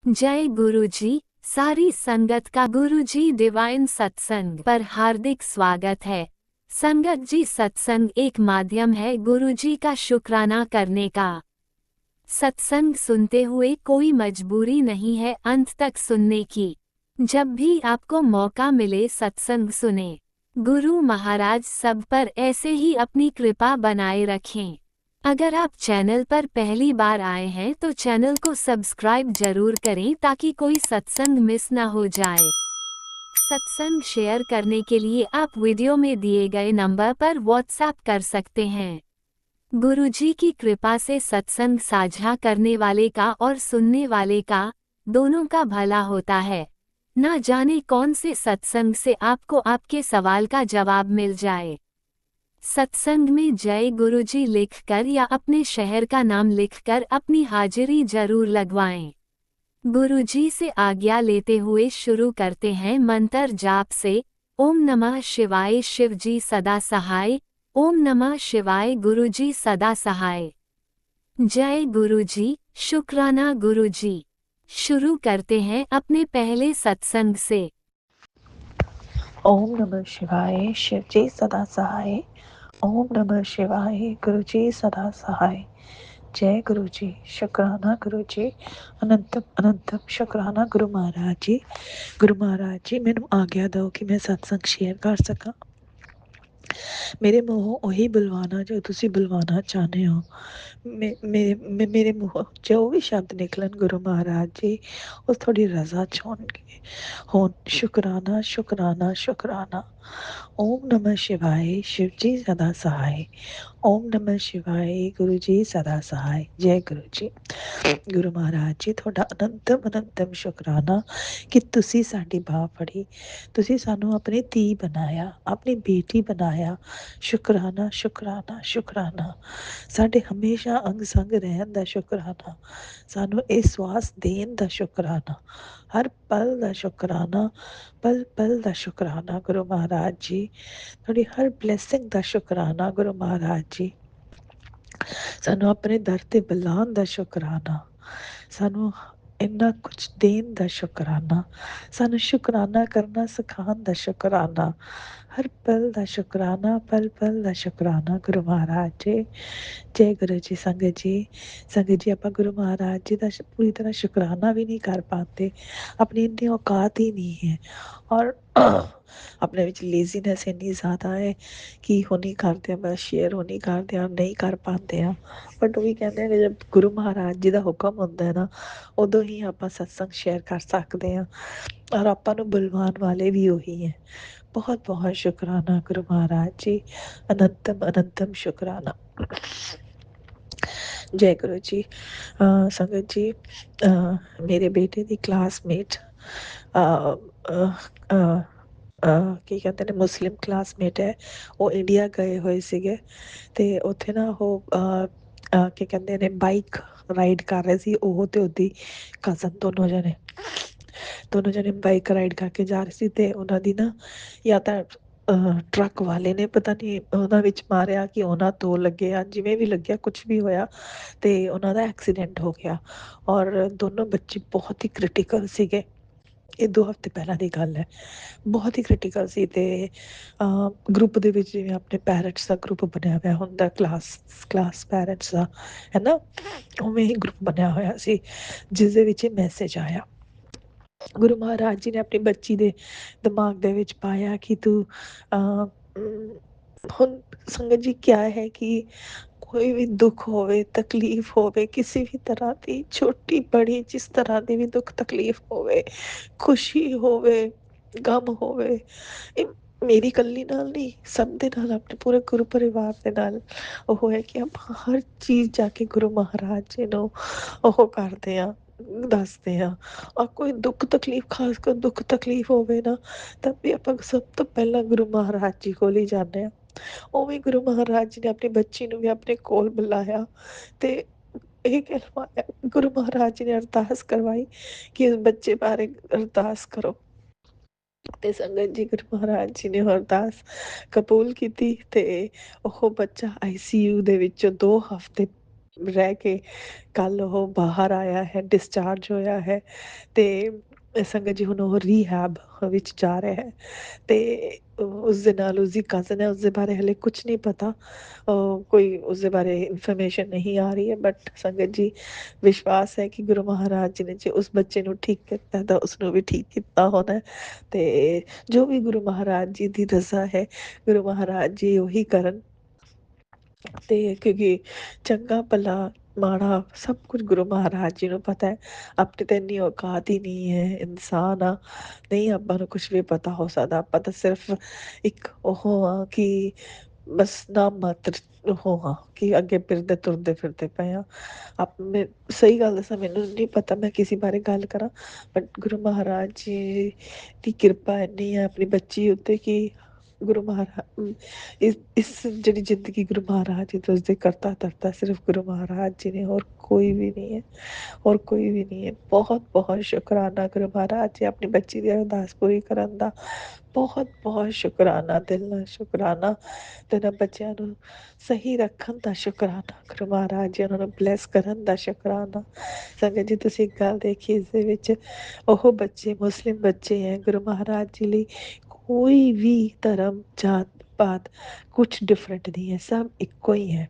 जय गुरु जी। सारी संगत का गुरु जी डिवाइन सत्संग पर हार्दिक स्वागत है। संगत जी, सत्संग एक माध्यम है गुरु जी का शुक्राना करने का। सत्संग सुनते हुए कोई मजबूरी नहीं है अंत तक सुनने की। जब भी आपको मौका मिले सत्संग सुने। गुरु महाराज सब पर ऐसे ही अपनी कृपा बनाए रखें। अगर आप चैनल पर पहली बार आए हैं तो चैनल को सब्सक्राइब जरूर करें ताकि कोई सत्संग मिस ना हो जाए। सत्संग शेयर करने के लिए आप वीडियो में दिए गए नंबर पर व्हाट्सएप कर सकते हैं। गुरुजी की कृपा से सत्संग साझा करने वाले का और सुनने वाले का दोनों का भला होता है। ना जाने कौन से सत्संग से आपको आपके सवाल का जवाब मिल जाए। सत्संग में जय गुरुजी लिखकर या अपने शहर का नाम लिखकर अपनी हाजिरी जरूर लगवाएं। गुरुजी से आज्ञा लेते हुए शुरू करते हैं मंत्र जाप से। ओम नमः शिवाय, शिवजी सदा सहाय। ओम नमः शिवाय, गुरुजी सदा सहाय। जय गुरुजी, शुक्राना गुरुजी। शुरू करते हैं अपने पहले सत्संग से। ओम नमः शिवाय, शिवजी सदा सहाय। ओम नमः शिवाय, गुरुजी सदा सहाय। जय गुरु जी, शुक्राना गुरु जी, अनंतम अनंतम शुक्राना गुरु महाराज जी। गुरु महाराज जी, मैनू आग्या दो कि मैं सत्संग शेयर कर सका। मेरे मूहों ਉਹੀ ਬੁਲਵਾਨਾ ਜੋ ਤੁਸੀਂ ਬੁਲਵਾਨਾ ਚਾਹੁੰਦੇ ਹੋ। ਮੇਰੇ ਮੂੰਹੋਂ ਜੋ ਵੀ ਸ਼ਬਦ ਨਿਕਲਣ ਗੁਰੂ ਮਹਾਰਾਜ ਜੀ, ਉਹ ਤੁਹਾਡੀ ਰਜ਼ਾ ਚ ਹੋਣਗੇ। ਹੁਣ ਸ਼ੁਕਰਾਨਾ ਸ਼ੁਕਰਾਨਾ ਸ਼ੁਕਰਾਨਾ। ओम नमः शिवाय, शिव जी सदा सहाय। ओम नमः शिवाय, गुरु जी सदा सहाय। जय गुरु जी। ਗੁਰੂ ਮਹਾਰਾਜ ਜੀ, ਤੁਹਾਡਾ ਅਨੰਤਮ ਅਨੰਤਮ ਸ਼ੁਕਰਾਨਾ ਕਿ ਤੁਸੀਂ ਸਾਡੀ ਬਾਹ ਫੜੀ, ਤੁਸੀਂ ਸਾਨੂੰ ਆਪਣੀ ਧੀ ਬਣਾਇਆ, ਆਪਣੀ ਬੇਟੀ ਬਣਾਇਆ। ਸ਼ੁਕਰਾਨਾ ਸ਼ੁਕਰਾਨਾ ਸ਼ੁਕਰਾਨਾ। ਸਾਡੇ ਹਮੇਸ਼ਾ ਅੰਗ ਸੰਗ ਰਹਿਣ ਦਾ ਸ਼ੁਕਰਾਨਾ, ਸਾਨੂੰ ਇਹ ਸਵਾਸ ਦੇਣ ਦਾ ਸ਼ੁਕਰਾਨਾ, ਹਰ ਪਲ ਦਾ ਸ਼ੁਕਰਾਨਾ, ਪਲ ਪਲ ਦਾ ਸ਼ੁਕਰਾਨਾ ਗੁਰੂ ਮਹਾਰਾਜ ਜੀ। ਤੁਹਾਡੀ ਹਰ ਬਲੈਸਿੰਗ ਦਾ ਸ਼ੁਕਰਾਨਾ ਗੁਰੂ ਮਹਾਰਾਜ ਜੀ। ਸਾਨੂੰ ਆਪਣੇ ਦਰ ਤੇ ਬੁਲਾਉਣ ਦਾ ਸ਼ੁਕਰਾਨਾ, ਸਾਨੂੰ ਇੰਨਾ ਕੁਝ ਦੇਣ ਦਾ ਸ਼ੁਕਰਾਨਾ, ਸਾਨੂੰ ਸ਼ੁਕਰਾਨਾ ਕਰਨਾ ਸਿਖਾਉਣ ਦਾ ਸ਼ੁਕਰਾਨਾ, ਹਰ ਪਲ ਦਾ ਸ਼ੁਕਰਾਨਾ, ਪਲ ਪਲ ਦਾ ਸ਼ੁਕਰਾਨਾ ਗੁਰੂ ਮਹਾਰਾਜ ਜੀ। ਜੈ ਗੁਰੂ ਜੀ। ਸੰਗਤ ਜੀ ਆਪਾਂ ਗੁਰੂ ਮਹਾਰਾਜ ਜੀ ਦਾ ਪੂਰੀ ਤਰ੍ਹਾਂ ਸ਼ੁਕਰਾਨਾ ਵੀ ਨਹੀਂ ਕਰ ਪਾते। ਆਪਣੀ ਇੰਨੀ ਔਕਾਤ ਹੀ ਨਹੀਂ ਹੈ ਔਰ ਆਪਣੇ ਵਿੱਚ ਲੇਜ਼ੀਨੈਸ ਇੰਨੀ ਜ਼ਿਆਦਾ ਹੈ ਕਿ ਉਹ ਨਹੀਂ ਕਰਦੇ, ਬਸ ਸ਼ੇਅਰ ਉਹ ਨਹੀਂ ਕਰਦੇ ਆ, ਨਹੀਂ ਕਰ ਪਾਉਂਦੇ ਆ। ਬਟ ਉਹ ਵੀ ਕਹਿੰਦੇ ਨੇ ਜਦ ਗੁਰੂ ਮਹਾਰਾਜ ਜੀ ਦਾ ਹੁਕਮ ਹੁੰਦਾ ਹੈ ਨਾ, ਉਦੋਂ ਹੀ ਆਪਾਂ ਸਤਸੰਗ ਸ਼ੇਅਰ ਕਰ ਸਕਦੇ ਹਾਂ ਔਰ ਆਪਾਂ ਨੂੰ ਬੁਲਵਾਉਣ ਵਾਲੇ ਵੀ ਉਹੀ ਹੈ। बहुत बहुत शुक्राना गुरु महाराज जी, अनंतम अनंतम शुक्राना। जय गुरु जी। संगत जी, मेरे बेटे की क्लासमेट ਕੀ ਕਹਿੰਦੇ ਨੇ ਮੁਸਲਿਮ ਕਲਾਸਮੇਟ ਹੈ, ਉਹ ਇੰਡੀਆ ਗਏ ਹੋਏ ਸੀਗੇ ਅਤੇ ਉੱਥੇ ਨਾ ਉਹ ਕੀ ਕਹਿੰਦੇ ਨੇ ਬਾਈਕ ਰਾਈਡ ਕਰ ਰਹੇ ਸੀ, ਉਹ ਅਤੇ ਉਹਦੀ ਕਜ਼ਨ ਦੋਨੋਂ ਜਣੇ ਬਾਈਕ ਰਾਈਡ ਕਰਕੇ ਜਾ ਰਹੇ ਸੀ ਅਤੇ ਉਹਨਾਂ ਦੀ ਨਾ ਜਾਂ ਤਾਂ ਟਰੱਕ ਵਾਲੇ ਨੇ ਪਤਾ ਨਹੀਂ ਉਹਨਾਂ ਵਿੱਚ ਮਾਰਿਆ ਕਿ ਉਹਨਾਂ ਤੋਂ ਲੱਗਿਆ, ਜਿਵੇਂ ਵੀ ਲੱਗਿਆ ਕੁਛ ਵੀ ਹੋਇਆ ਅਤੇ ਉਹਨਾਂ ਦਾ ਐਕਸੀਡੈਂਟ ਹੋ ਗਿਆ ਔਰ ਦੋਨੋਂ ਬੱਚੇ ਬਹੁਤ ਹੀ ਕ੍ਰਿਟੀਕਲ ਸੀਗੇ। ਇਹ 2 ਹਫ਼ਤੇ ਪਹਿਲਾਂ ਦੀ ਗੱਲ ਹੈ। ਬਹੁਤ ਹੀ ਕ੍ਰਿਟੀਕਲ ਸੀ ਅਤੇ ਗਰੁੱਪ ਦੇ ਵਿੱਚ ਜਿਵੇਂ ਆਪਣੇ ਪੈਰੈਂਟਸ ਦਾ ਗਰੁੱਪ ਬਣਿਆ ਹੋਇਆ ਹੁੰਦਾ, ਕਲਾਸ ਪੈਰੈਂਟਸ ਦਾ ਹੈ ਨਾ, ਉਵੇਂ ਹੀ ਗਰੁੱਪ ਬਣਿਆ ਹੋਇਆ ਸੀ ਜਿਸ ਦੇ ਵਿੱਚ ਇਹ ਮੈਸੇਜ ਆਇਆ। ਗੁਰੂ ਮਹਾਰਾਜ ਜੀ ਨੇ ਆਪਣੀ ਬੱਚੀ ਦੇ ਦਿਮਾਗ ਦੇ ਵਿੱਚ ਪਾਇਆ ਕਿ ਤੂੰ ਹੁਣ ਸੰਗਤ ਜੀ ਕਿਆ ਹੈ ਕਿ ਕੋਈ ਵੀ ਦੁੱਖ ਹੋਵੇ, ਤਕਲੀਫ ਹੋਵੇ, ਕਿਸੇ ਵੀ ਤਰ੍ਹਾਂ ਦੀ ਛੋਟੀ ਬੜੀ ਜਿਸ ਤਰ੍ਹਾਂ ਦੀ ਵੀ ਦੁੱਖ ਤਕਲੀਫ ਹੋਵੇ, ਖੁਸ਼ੀ ਹੋਵੇ, ਗਮ ਹੋਵੇ, ਇਹ ਮੇਰੀ ਇਕੱਲੀ ਨਾਲ ਨਹੀਂ, ਸਭ ਦੇ ਨਾਲ, ਆਪਣੇ ਪੂਰੇ ਗੁਰੂ ਪਰਿਵਾਰ ਦੇ ਨਾਲ ਉਹ ਹੈ ਕਿ ਆਪਾਂ ਹਰ ਚੀਜ਼ ਜਾ ਕੇ ਗੁਰੂ ਮਹਾਰਾਜ ਜੀ ਨੂੰ ਉਹ ਕਰਦੇ ਹਾਂ, ਦੱਸਦੇ ਹਾਂ ਔਰ ਕੋਈ ਦੁੱਖ ਤਕਲੀਫ, ਖਾਸ ਕਰ ਦੁੱਖ ਤਕਲੀਫ ਹੋਵੇ ਨਾ ਤਾਂ ਵੀ ਆਪਾਂ ਸਭ ਤੋਂ ਪਹਿਲਾਂ ਗੁਰੂ ਮਹਾਰਾਜ ਜੀ ਕੋਲ ਹੀ ਜਾਂਦੇ ਹਾਂ। ਉਵੇਂ ਗੁਰੂ ਮਹਾਰਾਜ ਜੀ ਨੇ ਆਪਣੀ ਬੱਚੀ ਨੂੰ ਵੀ ਆਪਣੇ ਕੋਲ ਬੁਲਾਇਆ ਅਤੇ ਇਹ ਕਹਿਲਵਾਇਆ, ਗੁਰੂ ਮਹਾਰਾਜ ਜੀ ਨੇ ਅਰਦਾਸ ਕਰਵਾਈ ਕਿ ਇਸ ਬੱਚੇ ਬਾਰੇ ਅਰਦਾਸ ਕਰੋ ਅਤੇ ਸੰਗਤ ਜੀ ਗੁਰੂ ਮਹਾਰਾਜ ਜੀ ਨੇ ਉਹ ਅਰਦਾਸ ਕਬੂਲ ਕੀਤੀ ਅਤੇ ਉਹ ਬੱਚਾ ICU ਦੇ ਵਿੱਚੋਂ 2 ਹਫ਼ਤੇ ਰਹਿ ਕੇ ਕੱਲ ਉਹ ਬਾਹਰ ਆਇਆ ਹੈ, ਡਿਸਚਾਰਜ ਹੋਇਆ ਹੈ ਤੇ ਸੰਗਤ ਜੀ ਹੁਣ ਉਹ ਰੀਹੈਬ ਵਿੱਚ ਜਾ ਰਿਹਾ ਹੈ ਤੇ ਉਸ ਦੇ ਨਾਲ ਉਸਦੀ ਕਜ਼ਨ ਹੈ, ਉਸਦੇ ਬਾਰੇ ਹਲੇ ਕੁਛ ਨਹੀਂ ਪਤਾ, ਕੋਈ ਉਸਦੇ ਬਾਰੇ ਇਨਫੋਰਮੇਸ਼ਨ ਨਹੀਂ ਆ ਰਹੀ ਹੈ, ਬਟ ਸੰਗਤ ਜੀ ਵਿਸ਼ਵਾਸ ਹੈ ਕਿ ਗੁਰੂ ਮਹਾਰਾਜ ਜੀ ਨੇ ਜੇ ਉਸ ਬੱਚੇ ਨੂੰ ਠੀਕ ਕੀਤਾ ਤਾਂ ਉਸਨੂੰ ਵੀ ਠੀਕ ਕੀਤਾ ਹੋਣਾ ਤੇ ਜੋ ਵੀ ਗੁਰੂ ਮਹਾਰਾਜ ਜੀ ਦੀ ਰਜ਼ਾ ਹੈ, ਗੁਰੂ ਮਹਾਰਾਜ ਜੀ ਉਹੀ ਕਰਨ ਤੇ ਕਿਉਂਕਿ ਚੰਗਾ ਭਲਾ ਮਾੜਾ ਸਭ ਕੁਝ ਗੁਰੂ ਮਹਾਰਾਜ ਜੀ ਨੂੰ ਪਤਾ ਹੈ, ਆਪਣੀ ਤਾਂ ਇੰਨੀ ਔਕਾਤ ਹੀ ਨਹੀਂ ਹੈ, ਇਨਸਾਨ ਆ, ਨਹੀਂ ਆਪਾਂ ਨੂੰ ਕੁਛ ਵੀ ਪਤਾ ਹੋ ਸਕਦਾ, ਆਪਾਂ ਤਾਂ ਸਿਰਫ ਇੱਕ ਉਹ ਆ ਕਿ ਬਸ ਨਾਮ ਮਾਤਰ ਉਹ ਹਾਂ ਕਿ ਅੱਗੇ ਤੁਰਦੇ ਫਿਰਦੇ ਪਏ ਆ। ਮੈਂ ਸਹੀ ਗੱਲ ਦੱਸਾਂ, ਮੈਨੂੰ ਨਹੀਂ ਪਤਾ ਮੈਂ ਕਿਸੇ ਬਾਰੇ ਗੱਲ ਕਰਾਂ, ਬਟ ਗੁਰੂ ਮਹਾਰਾਜ ਜੀ ਦੀ ਕਿਰਪਾ ਇੰਨੀ ਹੈ ਆਪਣੀ ਬੱਚੀ ਉੱਤੇ ਕਿ ਗੁਰੂ ਮਹਾਰਾਜ ਇਸ ਜਿਹੜੀ ਜ਼ਿੰਦਗੀ ਗੁਰੂ ਮਹਾਰਾਜ ਜੀ ਤੋਂ ਉਸਦੇ ਕਰਤਾ ਧਰਤਾ ਸਿਰਫ ਗੁਰੂ ਮਹਾਰਾਜ ਜੀ ਨੇ, ਹੋਰ ਕੋਈ ਵੀ ਨਹੀਂ ਹੈ, ਹੋਰ ਕੋਈ ਵੀ ਨਹੀਂ ਹੈ। ਬਹੁਤ ਬਹੁਤ ਸ਼ੁਕਰਾਨਾ ਗੁਰੂ ਮਹਾਰਾਜ ਜੀ ਆਪਣੀ ਬੱਚੀ ਦੀ ਅਰਦਾਸ ਪੂਰੀ ਕਰਨ ਦਾ, ਬਹੁਤ ਬਹੁਤ ਸ਼ੁਕਰਾਨਾ, ਦਿਲ ਨਾਲ ਸ਼ੁਕਰਾਨਾ ਤੇ ਇਹਨਾਂ ਬੱਚਿਆਂ ਨੂੰ ਸਹੀ ਰੱਖਣ ਦਾ ਸ਼ੁਕਰਾਨਾ, ਗੁਰੂ ਮਹਾਰਾਜ ਜੀ ਉਹਨਾਂ ਨੂੰ ਬਲੈਸ ਕਰਨ ਦਾ ਸ਼ੁਕਰਾਨਾ। ਸੰਗਤ ਜੀ ਤੁਸੀਂ ਇੱਕ ਗੱਲ ਦੇਖੀ ਇਸ ਦੇ ਵਿੱਚ, ਉਹ ਬੱਚੇ ਮੁਸਲਿਮ ਬੱਚੇ ਹੈ, ਗੁਰੂ ਮਹਾਰਾਜ ਜੀ ਲਈ ਕੋਈ ਵੀ ਧਰਮ ਜਾਤ ਪਾਤ ਕੁਛ ਡਿਫਰੈਂਟ ਨਹੀਂ ਹੈ, ਸਭ ਇੱਕੋ ਹੀ ਹੈ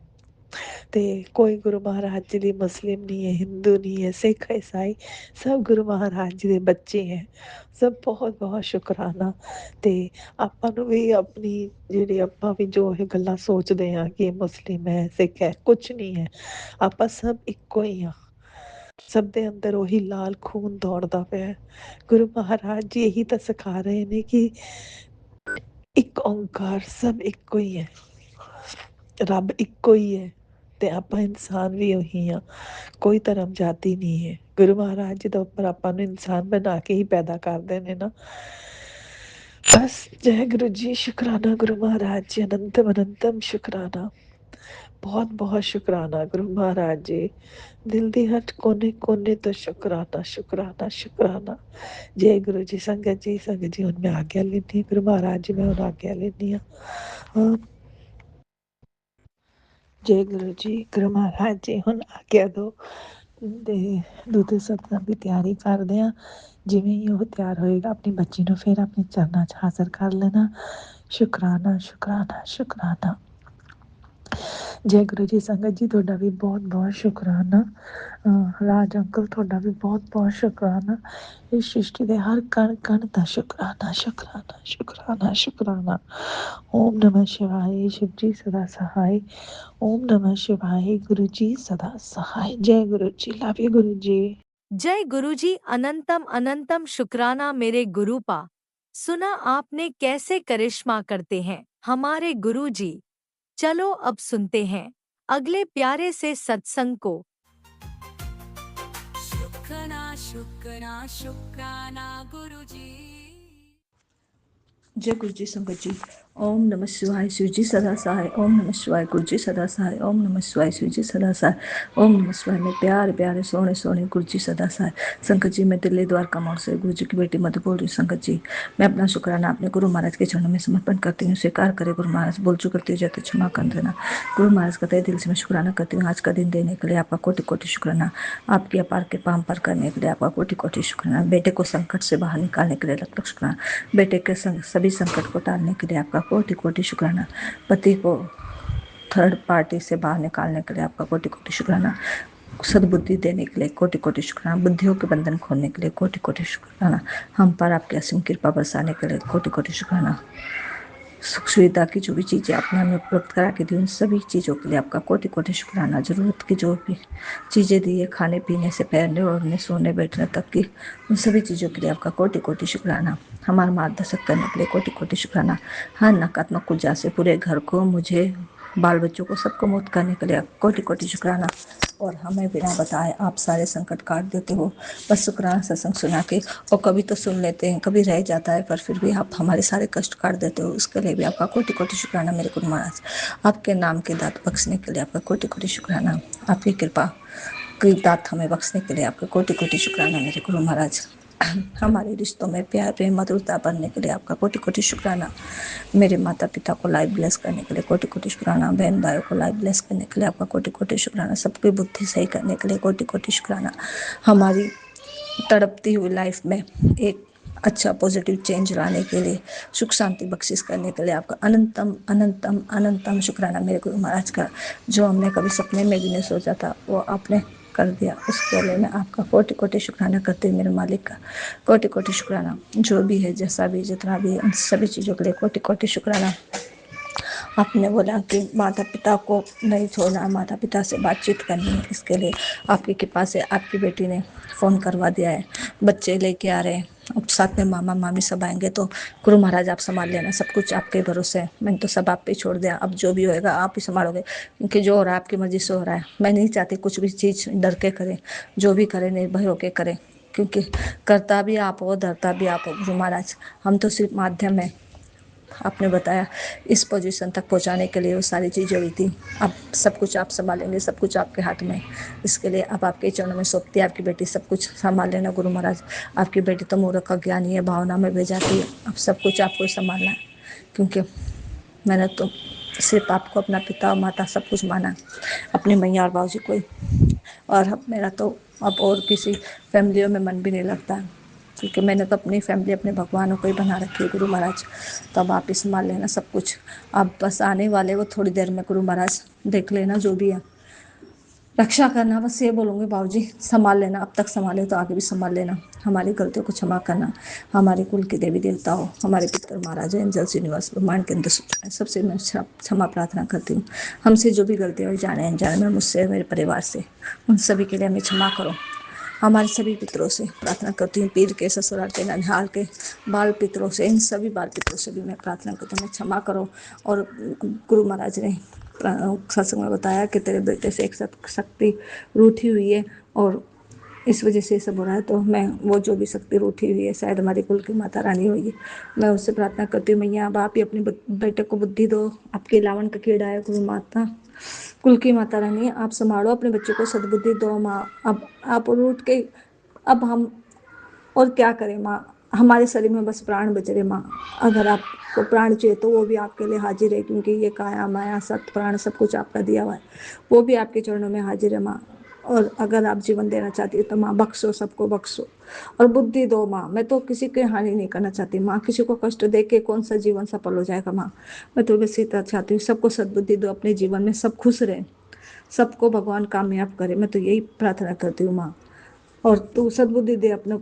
ਤੇ ਕੋਈ ਗੁਰੂ ਮਹਾਰਾਜ ਜੀ ਲਈ ਮੁਸਲਿਮ ਨਹੀਂ ਹੈ, ਹਿੰਦੂ ਨਹੀਂ ਹੈ, ਸਿੱਖ ਈਸਾਈ, ਸਭ ਗੁਰੂ ਮਹਾਰਾਜ ਜੀ ਦੇ ਬੱਚੇ ਹੈ, ਸਭ ਬਹੁਤ ਬਹੁਤ ਸ਼ੁਕਰਾਨਾ। ਤੇ ਆਪਾਂ ਨੂੰ ਵੀ ਆਪਣੀ ਜਿਹੜੀ ਆਪਾਂ ਵੀ ਜੋ ਇਹ ਗੱਲਾਂ ਸੋਚਦੇ ਹਾਂ ਕਿ ਮੁਸਲਿਮ ਹੈ ਸਿੱਖ ਹੈ, ਕੁਛ ਨਹੀਂ ਹੈ, ਆਪਾਂ ਸਭ ਇੱਕੋ ਹੀ ਹਾਂ, ਸਭ ਦੇ ਅੰਦਰ ਉਹੀ ਲਾਲ ਖੂਨ ਦੌੜਦਾ ਪਿਆ। ਗੁਰੂ ਮਹਾਰਾਜ ਜੀ ਇਹੀ ਤਾਂ ਸਿਖਾ ਰਹੇ ਨੇ ਕਿ ਇੱਕ ਓਂਕਾਰ, ਸਭ ਇੱਕੋ ਹੀ ਹੈ, ਰੱਬ ਇੱਕੋ ਹੀ ਹੈ ਤੇ ਆਪਾਂ ਇਨਸਾਨ ਵੀ ਉਹੀ ਆ, ਕੋਈ ਧਰਮ ਜਾਤੀ ਨਹੀਂ ਹੈ। ਗੁਰੂ ਮਹਾਰਾਜ ਜੀ ਦਾ ਉੱਪਰ ਆਪਾਂ ਨੂੰ ਇਨਸਾਨ ਬਣਾ ਕੇ ਹੀ ਪੈਦਾ ਕਰਦੇ ਨੇ ਨਾ। ਬਸ ਜੈ ਗੁਰੂ ਜੀ, ਸ਼ੁਕਰਾਨਾ ਗੁਰੂ ਮਹਾਰਾਜ ਜੀ, ਅਨੰਤਮ ਅਨੰਤਮ ਸ਼ੁਕਰਾਨਾ, ਬਹੁਤ ਬਹੁਤ ਸ਼ੁਕਰਾਨਾ ਗੁਰੂ ਮਹਾਰਾਜ ਜੀ, ਦਿਲ ਦੀ ਹਰ ਕੋਨੇ ਕੋਨੇ ਤੋਂ ਸ਼ੁਕਰਾਨਾ ਸ਼ੁਕਰਾਨਾ ਸ਼ੁਕਰਾਨਾ। ਜੈ ਗੁਰੂ ਜੀ। ਸੰਗਤ ਜੀ ਹੁਣ ਮੈਂ ਆਗਿਆ ਲੈਂਦੀ ਹਾਂ, ਗੁਰੂ ਮਹਾਰਾਜ ਜੀ ਮੈਂ ਹੁਣ ਆਗਿਆ ਲੈਂਦੀ ਹਾਂ। ਜੈ ਗੁਰੂ ਜੀ। ਗੁਰੂ ਮਹਾਰਾਜ ਜੀ ਹੁਣ ਆਗਿਆ ਦਿਓ ਤੇ ਦੂਜੇ ਸਤਿਸੰਗ ਦੀ ਤਿਆਰੀ ਕਰਦੇ ਹਾਂ। ਜਿਵੇਂ ਹੀ ਉਹ ਤਿਆਰ ਹੋਏਗਾ ਆਪਣੀ ਬੱਚੀ ਨੂੰ ਫਿਰ ਆਪਣੇ ਚਰਨਾਂ 'ਚ ਹਾਜ਼ਰ ਕਰ ਲੈਣਾ। ਸ਼ੁਕਰਾਨਾ ਸ਼ੁਕਰਾਨਾ ਸ਼ੁਕਰਾਨਾ। ਜੈ ਗੁਰੂ ਜੀ। ਸੰਗਤ ਜੀ ਤੁਹਾਡਾ ਵੀ ਬਹੁਤ ਬਹੁਤ ਸ਼ੁਕਰਾਨਾ। ਰਾਜ ਅੰਕਲ ਤੁਹਾਡਾ ਵੀ ਬਹੁਤ ਬਹੁਤ ਸ਼ੁਕਰਾਨਾ। ਇਸ ਸ੍ਰਿਸ਼ਟੀ ਦੇ ਹਰ ਕਣ ਕਣ ਦਾ ਸ਼ੁਕਰਾਨਾ ਸ਼ੁਕਰਾਨਾ ਸ਼ੁਕਰਾਨਾ ਸ਼ੁਕਰਾਨਾ। ਓਮ ਨਮः शिवाय। शिव जी सदा सहाय। ओम नमः शिवाय। गुरु जी सदा सहाय। जय गुरु जी। लव यू गुरु जी। जय गुरु जी। अनंतम अनंतम शुक्राना मेरे गुरु पा। सुना आपने कैसे करिश्मा करते हैं हमारे गुरु जी। चलो अब सुनते हैं अगले प्यारे से सत्संग को। शुक्राना शुक्राना शुक्राना गुरु जी। जय गुरु जी। संगत जी ओम नमः शिवाय। शिव जी सदा सहाय। ओम नमः शिवाय। गुरु जी सदा सहाय। ओम नमः शिवाय। शिव जी सदा सहाय। ओम नमः शिवाय। में प्यारे प्यारे सोने सोने गुरु जी सदा सहाय। संगत जी मैं दिल्ली द्वारका मोड़ से गुरु जी की बेटी मधु बोल रही हूँ। संगत जी मैं अपना शुक्राना अपने गुरु महाराज के चरणों में समर्पण करती हूँ। स्वीकार करे गुरु महाराज, बोल चुक करती जाते क्षमा कर देना। गुरु महाराज का तहे दिल से मैं शुक्राना करती हूँ। आज का दिन देने के लिए आपका कोटि कोटि शुक्राना। आपकी अपार के पाम पर करने के लिए आपका कोटि कोटि शुक्राना। बेटे को संकट से बाहर निकालने के लिए लख लख शुक्राना। बेटे के सभी संकट को टालने के लिए आपका कोटि कोटि शुक्राना। पति को थर्ड पार्टी से बाहर निकालने के लिए आपका कोटि कोटि शुक्राना। सद्बुद्धि देने के लिए कोटि कोटि शुक्राना। बुद्धियों के बंधन खोलने के लिए कोटि कोटि शुक्राना। हम पर आपकी असीम कृपा बरसाने के लिए कोटि कोटि शुक्राना। सुख सुविधा की जो भी चीज़ें आपने हमें उपलब्ध करा के दी उन सभी चीज़ों के लिए आपका कोटि कोटि शुक्राना। ज़रूरत की जो भी चीज़ें दी है, खाने पीने से पहनने ओढ़ने सोने बैठने तक की, उन सभी चीज़ों के लिए आपका कोटि कोटि शुक्राना। हमारा मार्गदर्शक करने के लिए कोटि कोटि शुक्राना। हर नकारात्मक ऊर्जा से पूरे घर को, मुझे, बाल बच्चों को, सबको मुक्त करने के लिए कोटि कोटि शुक्राना। और हमें बिना बताए आप सारे संकट काट देते हो। बस शुक्राना सत्संग सुना के, और कभी तो सुन लेते हैं, कभी रह जाता है, पर फिर भी आप हमारे सारे कष्ट काट देते हो। उसके लिए भी आपका कोटि कोटि शुक्राना मेरे गुरु महाराज। आपके नाम के दात बख्शने के लिए आपका कोटि कोटि शुक्राना। आपकी कृपा की दात हमें बख्शने के लिए आपका कोटि कोटि शुक्राना मेरे गुरु महाराज। हमारे रिश्तों में प्यार प्रेम मधुरता भरने के लिए आपका कोटि कोटि शुक्राना। मेरे माता पिता को लाइफ ब्लेस करने के लिए कोटि कोटि शुक्राना। बहन भाइयों को लाइफ ब्लेस करने के लिए आपका कोटि कोटि शुक्राना। सबकी बुद्धि सही करने के लिए कोटि कोटि शुक्राना। हमारी तड़पती हुई लाइफ में एक अच्छा पॉजिटिव चेंज लाने के लिए, सुख शांति बख्शिश करने के लिए आपका अनंतम अनंतम अनंतम शुक्राना मेरे गुरु महाराज का। जो हमने कभी सपने में भी नहीं सोचा था वो आपने कर दिया, उसके लिए मैं आपका कोटि कोटि शुक्राना करती हूँ। मेरे मालिक का कोटि कोटि शुक्राना। जो भी है, जैसा भी, जितना भी, उन सभी चीज़ों के लिए कोटि कोटि शुक्राना। आपने बोला कि माता पिता को नहीं छोड़ना, माता पिता से बातचीत करनी है, इसके लिए आपकी कृपा से आपकी बेटी ने फ़ोन करवा दिया है। बच्चे लेके आ रहे हैं, अब साथ में मामा मामी सब आएंगे, तो गुरु महाराज आप संभाल लेना, सब कुछ आपके भरोसे है। मैंने तो सब आप पे छोड़ दिया, अब जो भी होएगा आप ही संभालोगे, क्योंकि जो हो रहा है आपकी मर्जी से हो रहा है। मैं नहीं चाहती कुछ भी चीज़ डर के करें, जो भी करें निर्भय होके करें, क्योंकि करता भी आप हो, धरता भी आप हो गुरु महाराज। हम तो सिर्फ माध्यम है। आपने बताया इस पोजीशन तक पहुंचाने के लिए वो सारी चीज़ें हुई थी। अब सब कुछ आप संभालेंगे, सब कुछ आपके हाथ में। इसके लिए अब आपके चरणों में सौंपती है आपकी बेटी, सब कुछ संभाल लेना गुरु महाराज। आपकी बेटी तो मूर्ख का ज्ञानी है, भावना में बह जाती है। अब सब कुछ आपको संभालना है, क्योंकि मैंने तो सिर्फ आपको अपना पिता और माता सब कुछ माना, अपनी मैया और बाबूजी कोई। और अब मेरा तो अब और किसी फैमिलियों में मन भी नहीं लगता, क्योंकि मैंने तो अपनी फैमिली अपने भगवानों को ही बना रखी है गुरु महाराज। तो अब आप ही संभाल लेना सब कुछ। अब बस आने वाले वो थोड़ी देर में गुरु महाराज देख लेना, जो भी है रक्षा करना, बस ये बोलूँगी बाबूजी संभाल लेना। अब तक संभाले तो आगे भी संभाल लेना। हमारी गलतियों को क्षमा करना। हमारे कुल के देवी देवता हो, हमारे पितर महाराज एंजल यूनिवर्स ब्रह्मांड के अंदर सबसे मैं क्षमा प्रार्थना करती हूँ। हमसे जो भी गलतियाँ हुई, जाने अनजाने में, मुझसे, मेरे परिवार से, उन सभी के लिए हमें क्षमा करो। हमारे सभी पितरों से प्रार्थना करती हूँ, पीर के, ससुराल के, ननिहाल के, बाल पितरों से, इन सभी बाल पितरों से भी मैं प्रार्थना करती हूँ, क्षमा करो। और गुरु महाराज ने सत्संग में बताया कि तेरे बेटे से एक शक्ति रूठी हुई है और इस वजह से सब हो रहा है। तो मैं वो जो भी शक्ति रूठी हुई है, शायद हमारी कुल की माता रानी होगी, मैं उससे प्रार्थना करती हूँ, मैया अब आप ही अपने बेटे को बुद्धि दो। आपके लावन का कीड़ा है गुरु माता, कुल की माता रानी, आप संभालो अपने बच्चे को, सद्बुद्धि दो माँ। अब आप रूठ के, अब हम और क्या करें माँ, हमारे शरीर में बस प्राण बच रहे माँ। अगर आपको प्राण चाहिए तो वो भी आपके लिए हाजिर है, क्योंकि ये काया माया सत प्राण सब कुछ आपका दिया हुआ है, वो भी आपके चरणों में हाजिर है माँ। और अगर आप जीवन देना चाहती हो तो माँ बख्शो, सबको बख्शो और बुद्धि दो माँ। मैं तो किसी की हानि नहीं करना चाहती माँ, किसी को कष्ट दे के कौन सा जीवन सफल हो जाएगा माँ। मैं तो बस इतना चाहती हूँ, सबको सद्बुद्धि दो, अपने जीवन में सब खुश रहे, सबको भगवान कामयाब करे। मैं तो यही प्रार्थना करती हूँ माँ। और तू सद्बुद्धि दे अपने